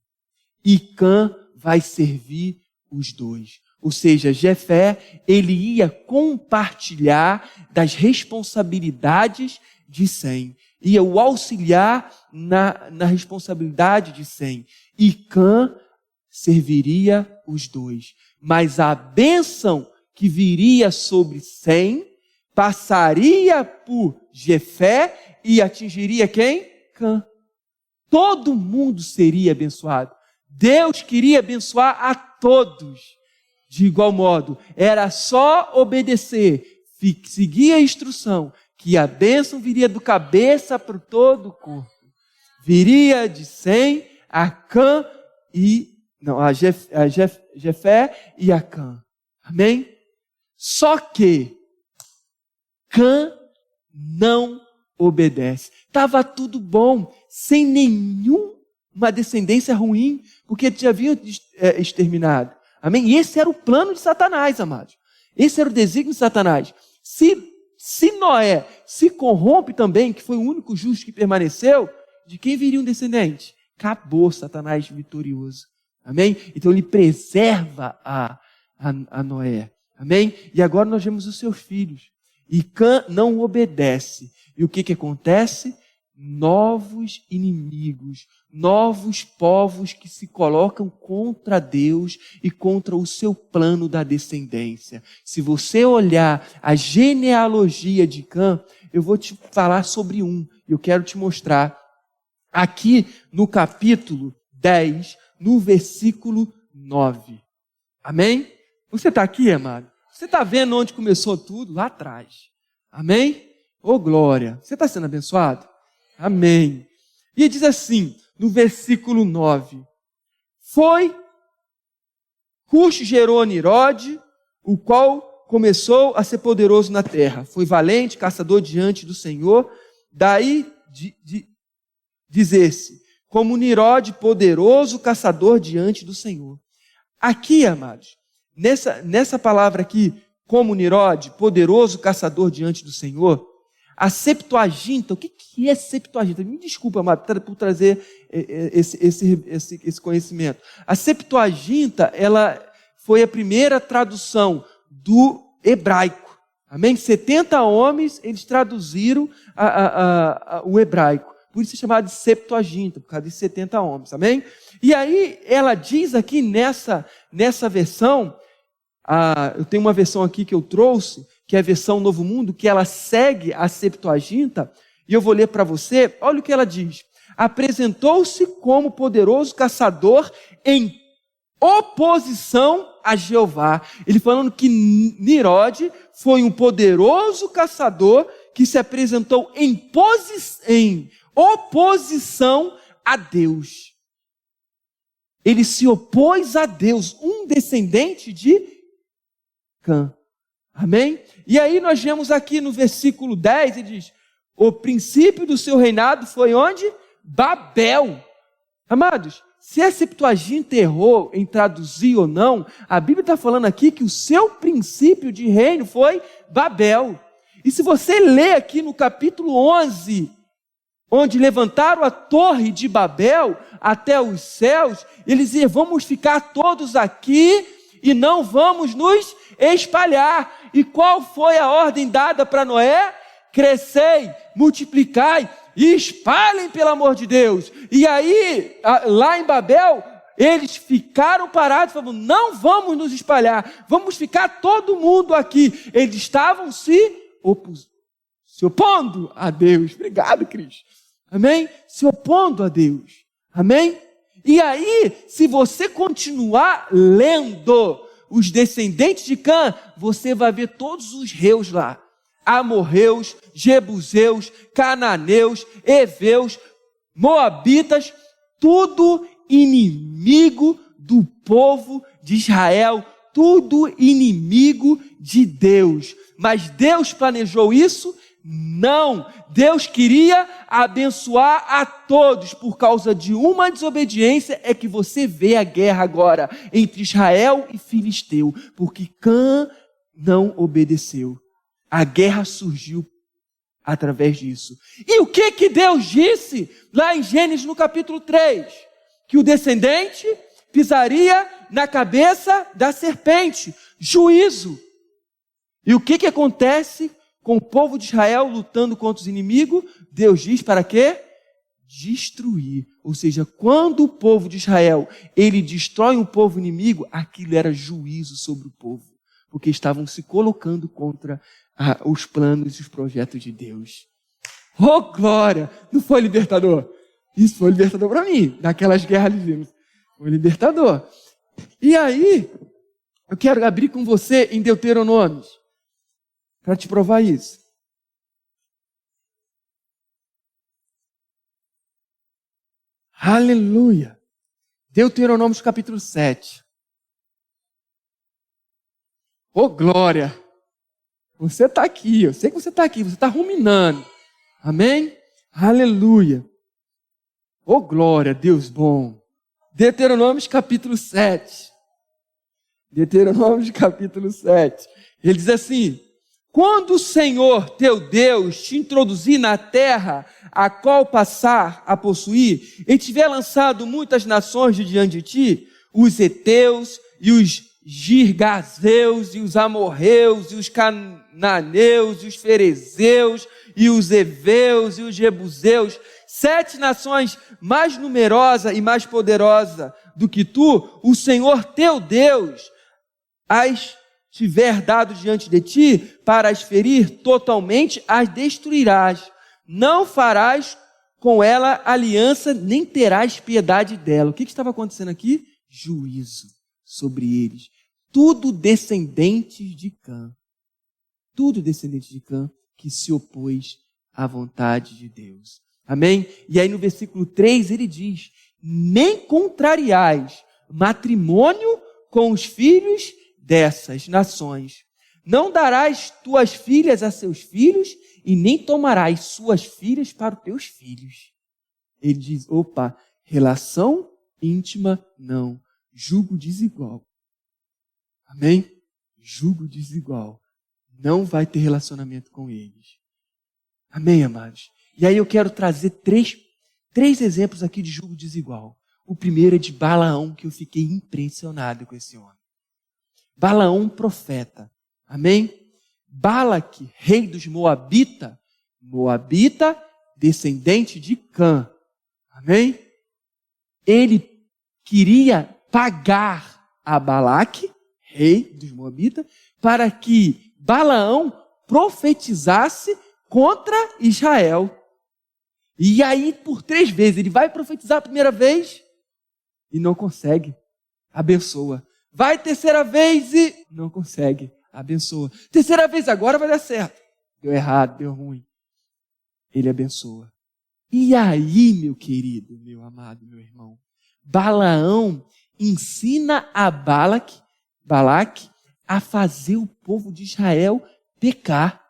E Cã vai servir os dois. Ou seja, Jefé, ele ia compartilhar das responsabilidades de Sem. Ia o auxiliar na responsabilidade de Sem. E Cã serviria os dois. Mas a bênção que viria sobre Sem passaria por Jefé e atingiria quem? Cã. Todo mundo seria abençoado. Deus queria abençoar a todos. De igual modo, era só obedecer, seguir a instrução, que a bênção viria do cabeça para todo o corpo. Viria de Sem a Cã a Jefé e a Cã. Amém? Só que Cã não obedece. Estava tudo bom, sem nenhuma descendência ruim, porque já haviam exterminado. Amém? E esse era o plano de Satanás, amados. Esse era o desígnio de Satanás. Se Noé se corrompe também, que foi o único justo que permaneceu, de quem viria um descendente? Acabou Satanás vitorioso. Amém? Então ele preserva a Noé. Amém? E agora nós vemos os seus filhos. E Cã não obedece. E o que acontece? Novos inimigos, novos povos que se colocam contra Deus e contra o seu plano da descendência. Se você olhar a genealogia de Cã, eu vou te falar sobre eu quero te mostrar aqui no capítulo 10, no versículo 9. Amém? Você está aqui, amado? Você está vendo onde começou tudo? Lá atrás. Amém? Ô glória! Você está sendo abençoado? Amém. E diz assim, no versículo 9. Cuxo gerou Nirode, o qual começou a ser poderoso na terra. Foi valente, caçador diante do Senhor. Daí dizer-se, como Nirode, poderoso caçador diante do Senhor. Aqui, amados, nessa palavra aqui, como Nirode, poderoso caçador diante do Senhor, a Septuaginta, o que é Septuaginta? Me desculpa, amado, por trazer esse conhecimento. A Septuaginta, ela foi a primeira tradução do hebraico. Amém? 70 homens, eles traduziram o hebraico. Por isso é chamado de Septuaginta, por causa de 70 homens. Amém? E aí, ela diz aqui nessa versão, eu tenho uma versão aqui que eu trouxe, que é a versão Novo Mundo, que ela segue a Septuaginta, e eu vou ler para você. Olha o que ela diz. Apresentou-se como poderoso caçador em oposição a Jeová. Ele falando que Nimrod foi um poderoso caçador que se apresentou em oposição a Deus. Ele se opôs a Deus, um descendente de Cã. Amém? E aí nós vemos aqui no versículo 10, ele diz, o princípio do seu reinado foi onde? Babel. Amados, se a Septuaginta errou em traduzir ou não, a Bíblia está falando aqui que o seu princípio de reino foi Babel. E se você ler aqui no capítulo 11, onde levantaram a torre de Babel até os céus, eles diziam, vamos ficar todos aqui e não vamos nos espalhar. E qual foi a ordem dada para Noé? Crescei, multiplicai e espalhem pelo amor de Deus. E aí, lá em Babel, eles ficaram parados, falaram, não vamos nos espalhar, vamos ficar todo mundo aqui. Eles estavam se opondo a Deus. Obrigado, Cris. Amém? Se opondo a Deus. Amém? E aí, se você continuar lendo os descendentes de Cã, você vai ver todos os reus lá. Amorreus, Jebuseus, Cananeus, Eveus, Moabitas, tudo inimigo do povo de Israel, tudo inimigo de Deus. Mas Deus planejou isso? Não. Deus queria abençoar a todos. Por causa de uma desobediência é que você vê a guerra agora entre Israel e Filisteu, porque Cã não obedeceu. A guerra surgiu através disso. E o que Deus disse lá em Gênesis no capítulo 3? Que o descendente pisaria na cabeça da serpente. Juízo. E o que acontece com o povo de Israel lutando contra os inimigos? Deus diz para quê? Destruir. Ou seja, quando o povo de Israel, ele destrói um povo inimigo, aquilo era juízo sobre o povo. Porque estavam se colocando contra os planos e os projetos de Deus. Oh, glória! Não foi libertador? Isso foi libertador para mim, daquelas guerras livres. Foi libertador. E aí, eu quero abrir com você em Deuteronômio, para te provar isso. Aleluia! Deuteronômio capítulo 7. Oh, glória! Você está aqui, eu sei que você está aqui, você está ruminando. Amém? Aleluia! Oh, glória, Deus bom! Deuteronômio capítulo 7. Deuteronômio capítulo 7. Ele diz assim, quando o Senhor teu Deus te introduzir na terra a qual passar a possuir, e tiver lançado muitas nações de diante de ti, os heteus e os girgazeus e os amorreus e os cananeus e os ferezeus e os heveus e os jebuseus, 7 nações mais numerosas e mais poderosas do que tu, o Senhor teu Deus as tiver dado diante de ti para as ferir totalmente, as destruirás. Não farás com ela aliança, nem terás piedade dela. O que estava acontecendo aqui? Juízo sobre eles. Tudo descendentes de Cã. Tudo descendente de Cã que se opôs à vontade de Deus. Amém? E aí no versículo 3 ele diz, nem contrariais matrimônio com os filhos dessas nações. Não darás tuas filhas a seus filhos e nem tomarás suas filhas para os teus filhos. Ele diz, relação íntima não, jugo desigual. Amém? Jugo desigual. Não vai ter relacionamento com eles. Amém, amados? E aí eu quero trazer três exemplos aqui de jugo desigual. O primeiro é de Balaão, que eu fiquei impressionado com esse homem. Balaão, profeta. Amém? Balaque, rei dos Moabita, descendente de Cã. Amém? Ele queria pagar a Balaque, rei dos Moabita, para que Balaão profetizasse contra Israel. E aí, por 3 vezes, ele vai profetizar a primeira vez e não consegue. abençoa. Vai terceira vez e não consegue, abençoa. Terceira vez, agora vai dar certo. Deu errado, deu ruim. Ele abençoa. E aí, meu querido, meu amado, meu irmão, Balaão ensina a Balaque a fazer o povo de Israel pecar.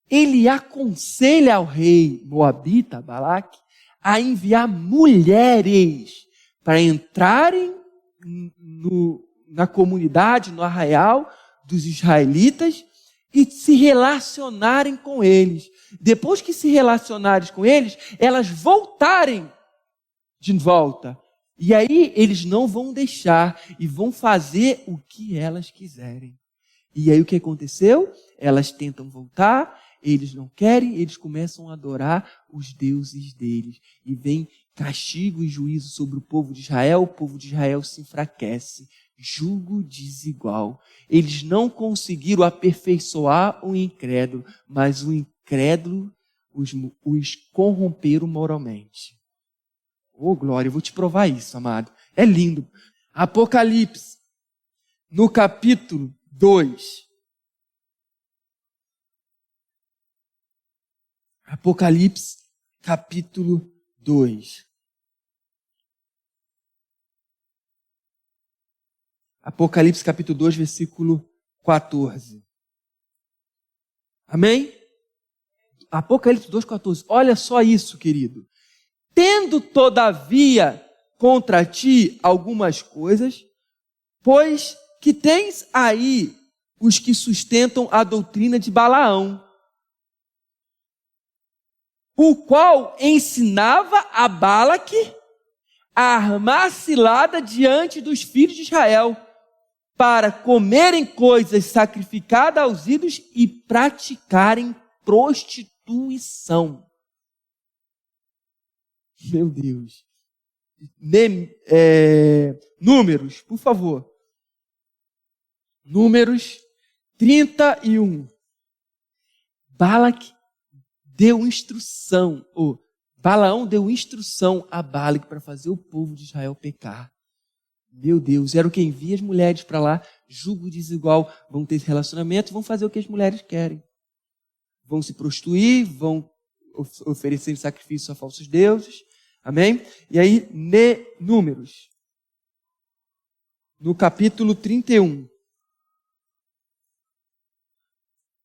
Ele aconselha ao rei moabita, Balaque, a enviar mulheres para entrarem na comunidade, no arraial dos israelitas e se relacionarem com eles. Depois que se relacionarem com eles, elas voltarem de volta. E aí eles não vão deixar e vão fazer o que elas quiserem. E aí o que aconteceu? Elas tentam voltar, eles não querem, eles começam a adorar os deuses deles. E vem castigo e juízo sobre o povo de Israel se enfraquece. Jugo desigual. Eles não conseguiram aperfeiçoar o incrédulo, mas o incrédulo os corromperam moralmente. Oh, glória, eu vou te provar isso, amado. É lindo. Apocalipse, no capítulo 2. Apocalipse, capítulo 2. Apocalipse, capítulo 2, versículo 14. Amém? Apocalipse 2, 14. Olha só isso, querido. Tendo, todavia, contra ti algumas coisas, pois que tens aí os que sustentam a doutrina de Balaão, o qual ensinava a Balaque a armar cilada diante dos filhos de Israel, para comerem coisas sacrificadas aos ídolos e praticarem prostituição. Meu Deus. Números, por favor. Números 31. Balaque deu instrução, Balaão deu instrução a Balaque para fazer o povo de Israel pecar. Meu Deus, era o que envia as mulheres para lá, jugo desigual, vão ter relacionamento, vão fazer o que as mulheres querem. Vão se prostituir, vão oferecer sacrifício a falsos deuses. Amém? E aí, Números, no capítulo 31.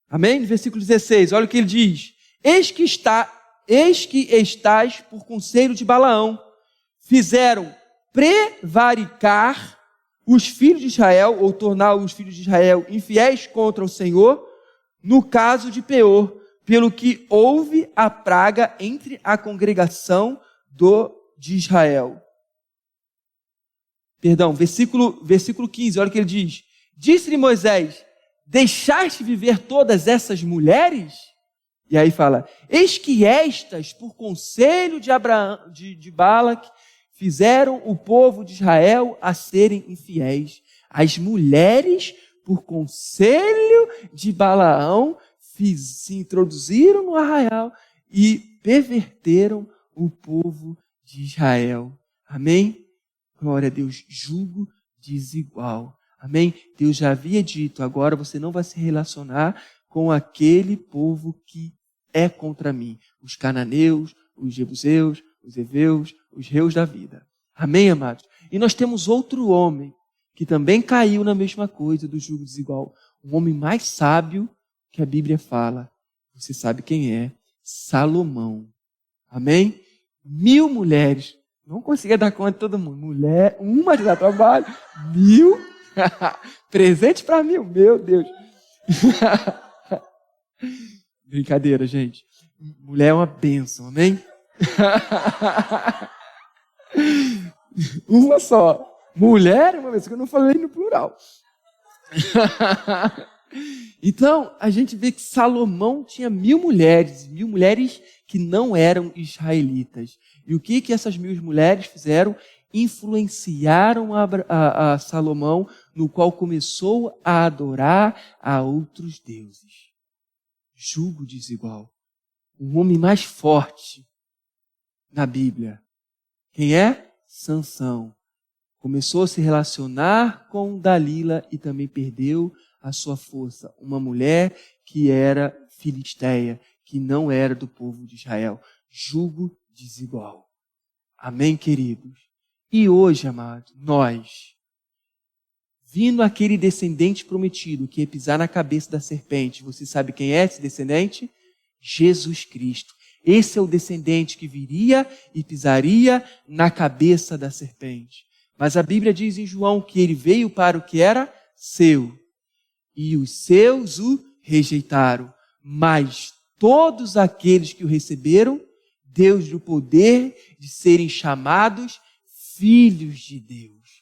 Amém? No versículo 16, olha o que ele diz. Eis que estás por conselho de Balaão, fizeram prevaricar os filhos de Israel, ou tornar os filhos de Israel infiéis contra o Senhor, no caso de Peor, pelo que houve a praga entre a congregação de Israel. Perdão, versículo 15, olha o que ele diz. Disse-lhe Moisés, deixaste viver todas essas mulheres? E aí fala, eis que estas, por conselho de Balaque, fizeram o povo de Israel a serem infiéis. As mulheres, por conselho de Balaão, se introduziram no arraial e perverteram o povo de Israel. Amém? Glória a Deus. Jugo desigual. Amém? Deus já havia dito, agora você não vai se relacionar com aquele povo que é contra mim. Os cananeus, os jebuseus, os heveus, os reus da vida. Amém, amados? E nós temos outro homem que também caiu na mesma coisa do jugo desigual. Um homem mais sábio que a Bíblia fala. Você sabe quem é? Salomão. Amém? 1000 mulheres. Não conseguia dar conta de todo mundo. Mulher, uma de dar trabalho. 1000. Presente para 1000. Meu Deus. Brincadeira, gente. Mulher é uma bênção. Amém? Uma só. Mulher é uma bênção. Eu não falei no plural. Então, a gente vê que Salomão tinha 1000 mulheres. 1000 mulheres que não eram israelitas. E o que essas 1000 mulheres fizeram? Influenciaram a Salomão, no qual começou a adorar a outros deuses. Jugo desigual. O homem mais forte na Bíblia. Quem é? Sansão. Começou a se relacionar com Dalila e também perdeu a sua força. Uma mulher que era filisteia, que não era do povo de Israel. Jugo desigual. Amém, queridos? E hoje, amados, nós, vindo aquele descendente prometido que ia pisar na cabeça da serpente, você sabe quem é esse descendente? Jesus Cristo. Esse é o descendente que viria e pisaria na cabeça da serpente. Mas a Bíblia diz em João que ele veio para o que era seu. E os seus o rejeitaram. Mas todos aqueles que o receberam, deu-lhes o poder de serem chamados filhos de Deus.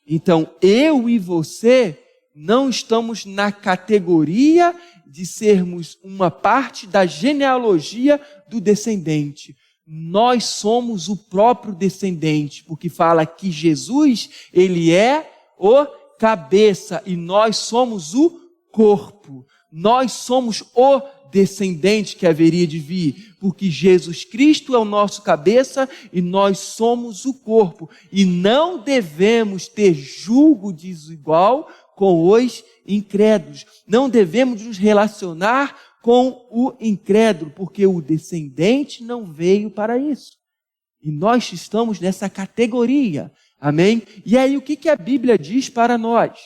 Então, eu e você não estamos na categoria de sermos uma parte da genealogia do descendente. Nós somos o próprio descendente, porque fala que Jesus, ele é o cabeça e nós somos o corpo. Nós somos o descendente que haveria de vir, porque Jesus Cristo é o nosso cabeça e nós somos o corpo. E não devemos ter julgo desigual com os incrédulos. Não devemos nos relacionar com o incrédulo, porque o descendente não veio para isso. E nós estamos nessa categoria. Amém? E aí o que a Bíblia diz para nós?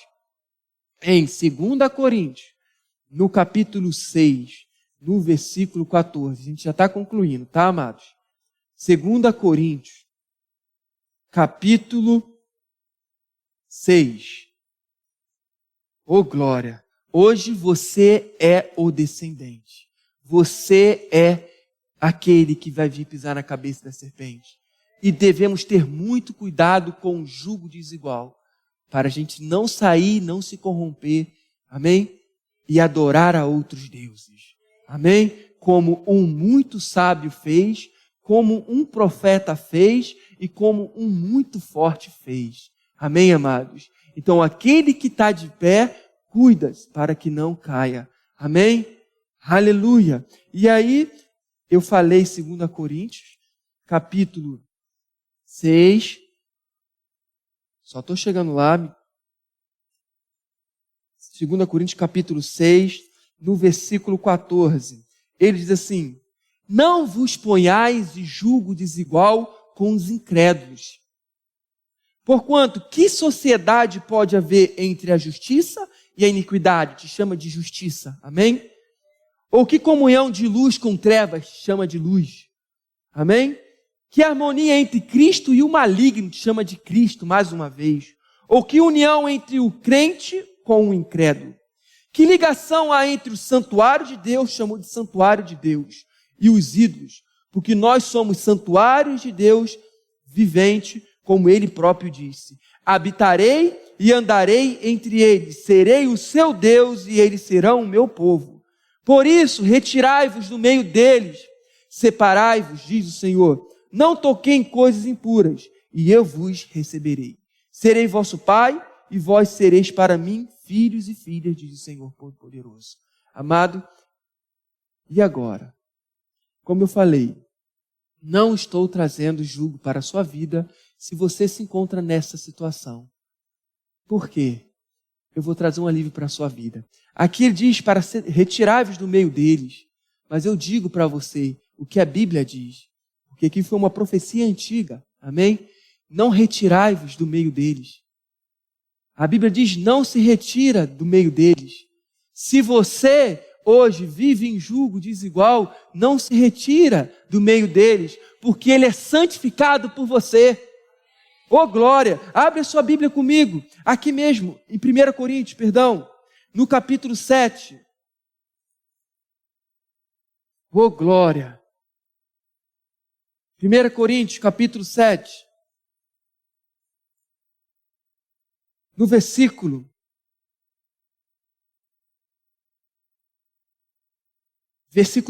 Em 2 Coríntios, no capítulo 6, no versículo 14. A gente já está concluindo, tá, amados? 2 Coríntios, capítulo 6. Ô glória! Hoje você é o descendente. Você é aquele que vai vir pisar na cabeça da serpente. E devemos ter muito cuidado com o jugo desigual, para a gente não sair, não se corromper, amém? E adorar a outros deuses, amém? Como um muito sábio fez, como um profeta fez e como um muito forte fez, amém, amados? Então aquele que está de pé, cuida-se para que não caia, amém? Aleluia! E aí, eu falei 2 Coríntios, capítulo 6, só estou chegando lá, 2 Coríntios capítulo 6, no versículo 14, ele diz assim: não vos ponhais de julgo desigual com os incrédulos. Porquanto, que sociedade pode haver entre a justiça e a iniquidade? Te chama de justiça, amém? Ou que comunhão de luz com trevas te chama de luz, amém? Que harmonia entre Cristo e o maligno te chama de Cristo, mais uma vez. Ou que união entre o crente com o incrédulo. Que ligação há entre o santuário de Deus, chamou de santuário de Deus, e os ídolos? Porque nós somos santuários de Deus vivente, como ele próprio disse. Habitarei e andarei entre eles, serei o seu Deus e eles serão o meu povo. Por isso, retirai-vos do meio deles, separai-vos, diz o Senhor. Não toquei em coisas impuras, e eu vos receberei. Serei vosso pai, e vós sereis para mim filhos e filhas, diz o Senhor Todo-Poderoso. Amado, e agora? Como eu falei, não estou trazendo julgo para a sua vida se você se encontra nessa situação. Por quê? Eu vou trazer um alívio para a sua vida. Aqui ele diz para retirar-vos do meio deles, mas eu digo para você o que a Bíblia diz. Porque aqui foi uma profecia antiga, amém? Não retirai-vos do meio deles. A Bíblia diz, não se retira do meio deles. Se você hoje vive em julgo desigual, não se retira do meio deles, porque ele é santificado por você. Ô glória! Abre a sua Bíblia comigo, aqui mesmo, em 1 Coríntios, no capítulo 7. Ô glória! 1 Coríntios, capítulo 7, no versículo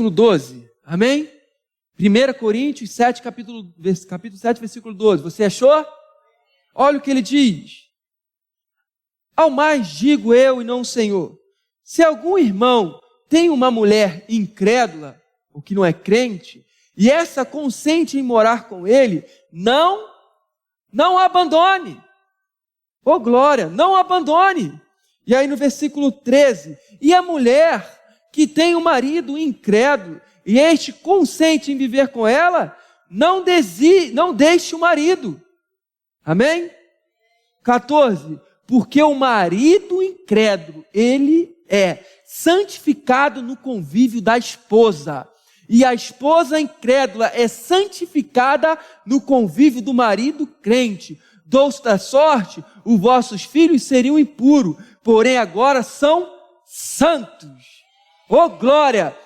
12, amém? 1 Coríntios 7, capítulo 7, versículo 12, você achou? Olha o que ele diz: ao mais digo eu e não o Senhor, se algum irmão tem uma mulher incrédula, ou que não é crente, e essa consente em morar com ele, não Não abandone. Oh glória, não abandone. E aí no versículo 13, e a mulher que tem um marido incrédulo, e este consente em viver com ela, não deixe o marido. Amém? 14, porque o marido incrédulo, ele é santificado no convívio da esposa, e a esposa incrédula é santificada no convívio do marido crente. Da sorte, os vossos filhos seriam impuros, porém agora são santos. Oh glória!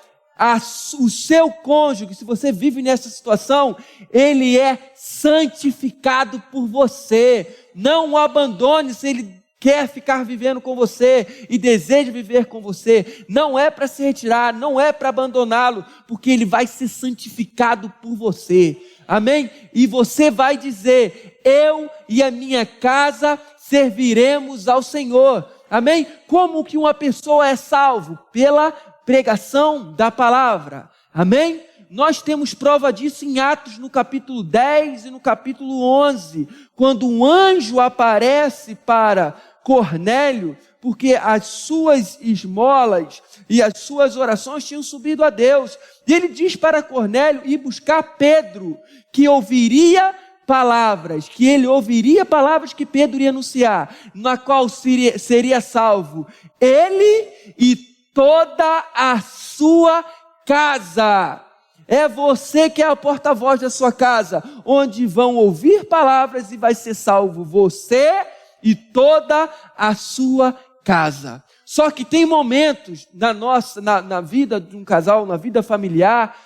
O seu cônjuge, se você vive nessa situação, ele é santificado por você. Não o abandone se ele quer ficar vivendo com você e deseja viver com você. Não é para se retirar, não é para abandoná-lo, porque ele vai ser santificado por você. Amém? E você vai dizer, eu e a minha casa serviremos ao Senhor. Amém? Como que uma pessoa é salvo? Pela pregação da palavra. Amém? Nós temos prova disso em Atos no capítulo 10 e no capítulo 11, quando um anjo aparece para Cornélio, porque as suas esmolas e as suas orações tinham subido a Deus. E ele diz para Cornélio ir buscar Pedro, que ouviria palavras, que ele ouviria palavras que Pedro ia anunciar, na qual seria salvo ele e toda a sua casa. É você que é a porta-voz da sua casa, onde vão ouvir palavras e vai ser salvo você e toda a sua casa. Só que tem momentos na vida de um casal, na vida familiar,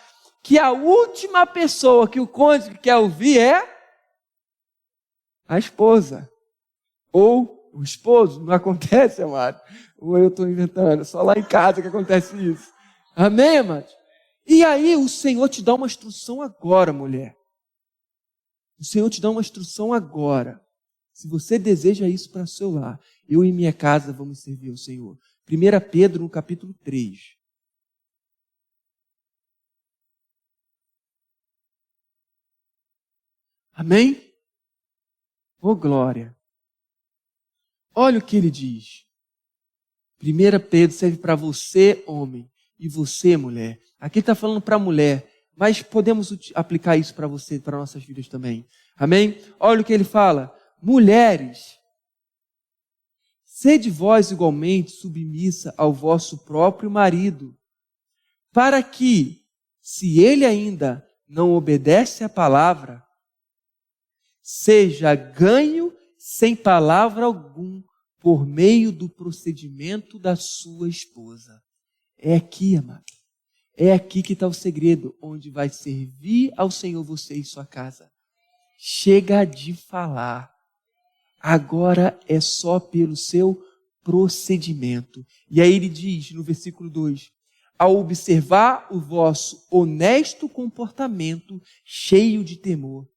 que a última pessoa que o cônjuge quer ouvir é a esposa ou o esposo. Não acontece, amado? Ou eu estou inventando, só lá em casa que acontece isso. Amém, amado? E aí o Senhor te dá uma instrução agora, mulher. O Senhor te dá uma instrução agora. Se você deseja isso para o seu lar, eu e minha casa vamos servir ao Senhor. 1 Pedro, no capítulo 3. Amém? Oh, glória. Olha o que ele diz. 1 Pedro serve para você, homem, e você, mulher. Aqui ele está falando para a mulher, mas podemos aplicar isso para você, para nossas vidas também. Amém? Olha o que ele fala. Mulheres, sede vós igualmente submissa ao vosso próprio marido, para que, se ele ainda não obedece à palavra, seja ganho sem palavra algum por meio do procedimento da sua esposa. É aqui, amado. É aqui que está o segredo, onde vai servir ao Senhor você e sua casa. Chega de falar. Agora é só pelo seu procedimento. E aí ele diz no versículo 2, ao observar o vosso honesto comportamento cheio de temor,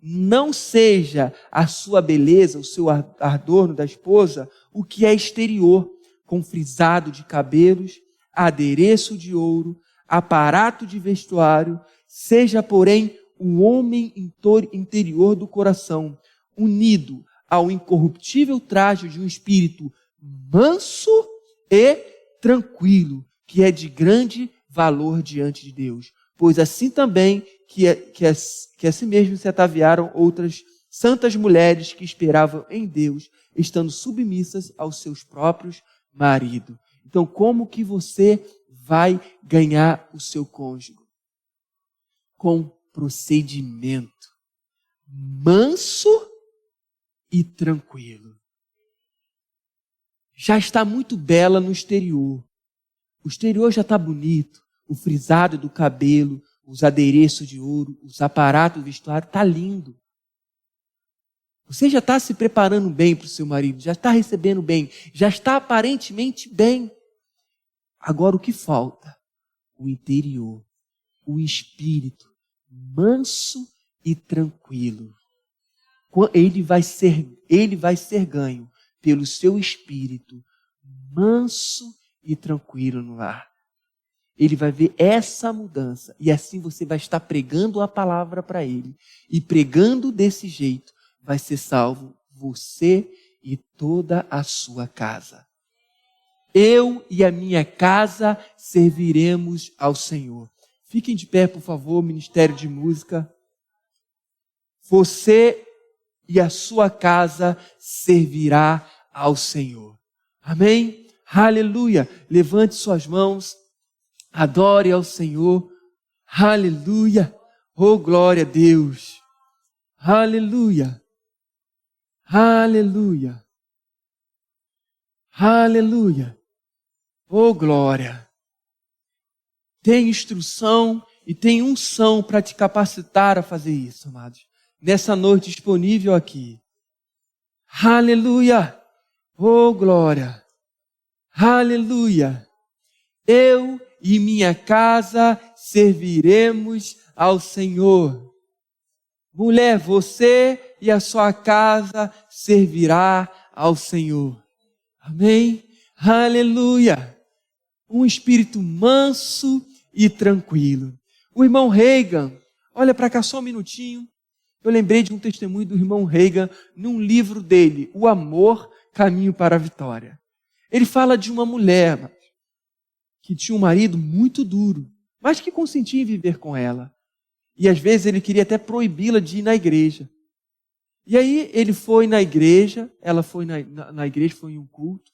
não seja a sua beleza, o seu adorno da esposa, o que é exterior, com frisado de cabelos, adereço de ouro, aparato de vestuário, seja, porém, o homem interior do coração, unido ao incorruptível traje de um espírito manso e tranquilo, que é de grande valor diante de Deus. Pois assim também que assim mesmo se ataviaram outras santas mulheres que esperavam em Deus, estando submissas aos seus próprios maridos. Então, como que você vai ganhar o seu cônjuge? Com procedimento manso e tranquilo. Já está muito bela no exterior. O exterior já está bonito. O frisado do cabelo, os adereços de ouro, os aparatos do vestuário, está lindo. Você já está se preparando bem para o seu marido, já está recebendo bem, já está aparentemente bem. Agora o que falta? O interior, o espírito manso e tranquilo. Ele vai ser ganho pelo seu espírito manso e tranquilo no lar. Ele vai ver essa mudança e assim você vai estar pregando a palavra para ele. E pregando desse jeito, vai ser salvo, você e toda a sua casa. Eu e a minha casa serviremos ao Senhor. Fiquem de pé, por favor, Ministério de Música. Você e a sua casa servirá ao Senhor. Amém? Aleluia. Levante suas mãos. Adore ao Senhor. Aleluia. Oh, glória a Deus. Aleluia. Aleluia. Aleluia. Oh, glória. Tem instrução e tem unção para te capacitar a fazer isso, amados. Nessa noite disponível aqui. Aleluia. Oh, glória. Aleluia. Eu e minha casa serviremos ao Senhor. Mulher, você e a sua casa servirá ao Senhor. Amém? Aleluia. Um espírito manso e tranquilo. O irmão Reagan, olha para cá só um minutinho. Eu lembrei de um testemunho do irmão Reagan num livro dele, O Amor, Caminho para a Vitória. Ele fala de uma mulher que tinha um marido muito duro, mas que consentia em viver com ela. E às vezes ele queria até proibi-la de ir na igreja. E aí ele foi na igreja, ela foi na igreja, foi em um culto,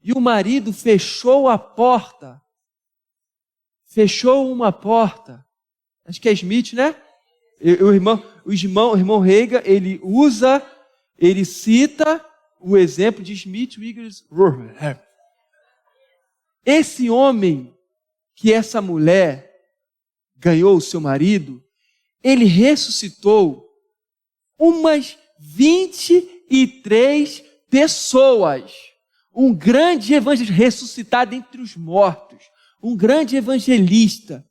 e o marido fechou a porta. Fechou uma porta. Acho que é Smith, né? O irmão Reagan, ele cita o exemplo de Smith Wigglesworth. Esse homem que essa mulher ganhou o seu marido, ele ressuscitou umas 23 pessoas. Um grande evangelista ressuscitado entre os mortos. Um grande evangelista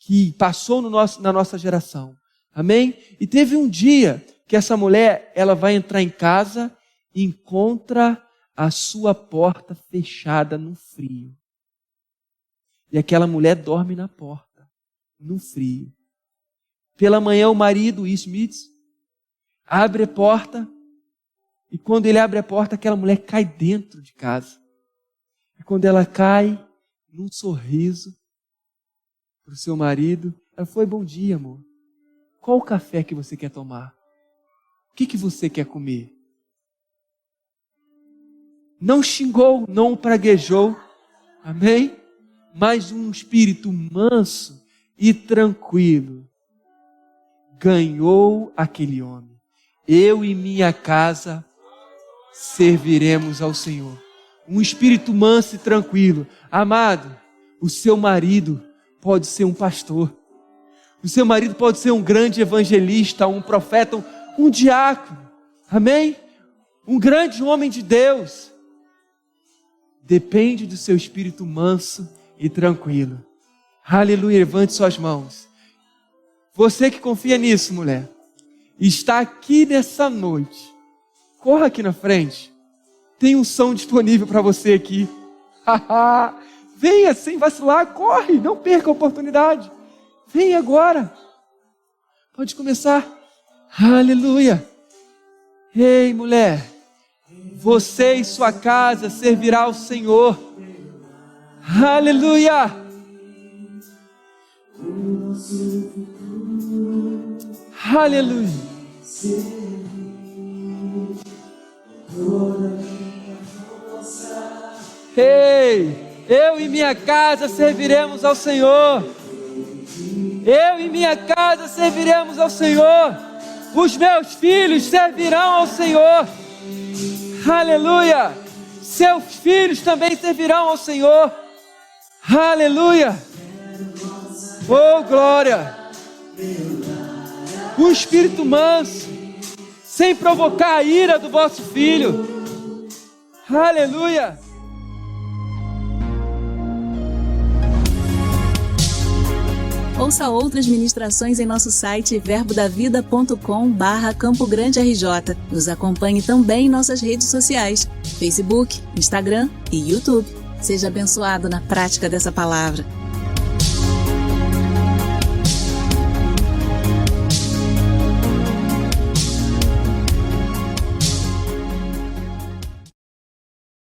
que passou na nossa geração. Amém? E teve um dia que essa mulher, ela vai entrar em casa e encontra a sua porta fechada no frio. E aquela mulher dorme na porta, no frio. Pela manhã o marido, Smith, abre a porta e quando ele abre a porta, aquela mulher cai dentro de casa. E quando ela cai, num sorriso para o seu marido, ela foi: bom dia, amor. Qual o café que você quer tomar? O que você quer comer? Não xingou, não praguejou, amém? Mas um espírito manso e tranquilo ganhou aquele homem. Eu e minha casa serviremos ao Senhor. Um espírito manso e tranquilo. Amado, o seu marido pode ser um pastor. O seu marido pode ser um grande evangelista, um profeta, um diácono. Amém? Um grande homem de Deus. Depende do seu espírito manso e tranquilo. Aleluia, levante suas mãos. Você que confia nisso, mulher, está aqui nessa noite. Corra aqui na frente. Tem um som disponível para você aqui. Venha sem vacilar, corre, não perca a oportunidade. Venha agora. Pode começar. Aleluia. Ei, mulher, você e sua casa servirá ao Senhor. Aleluia. Aleluia. Ei, eu e minha casa serviremos ao Senhor. Eu e minha casa serviremos ao Senhor. Os meus filhos servirão ao Senhor. Aleluia. Seus filhos também servirão ao Senhor. Aleluia. Oh, glória. Um espírito manso, sem provocar a ira do vosso filho. Aleluia. Ouça outras ministrações em nosso site verbodavida.com/Campo Grande RJ. Nos acompanhe também em nossas redes sociais, Facebook, Instagram e YouTube. Seja abençoado na prática dessa palavra.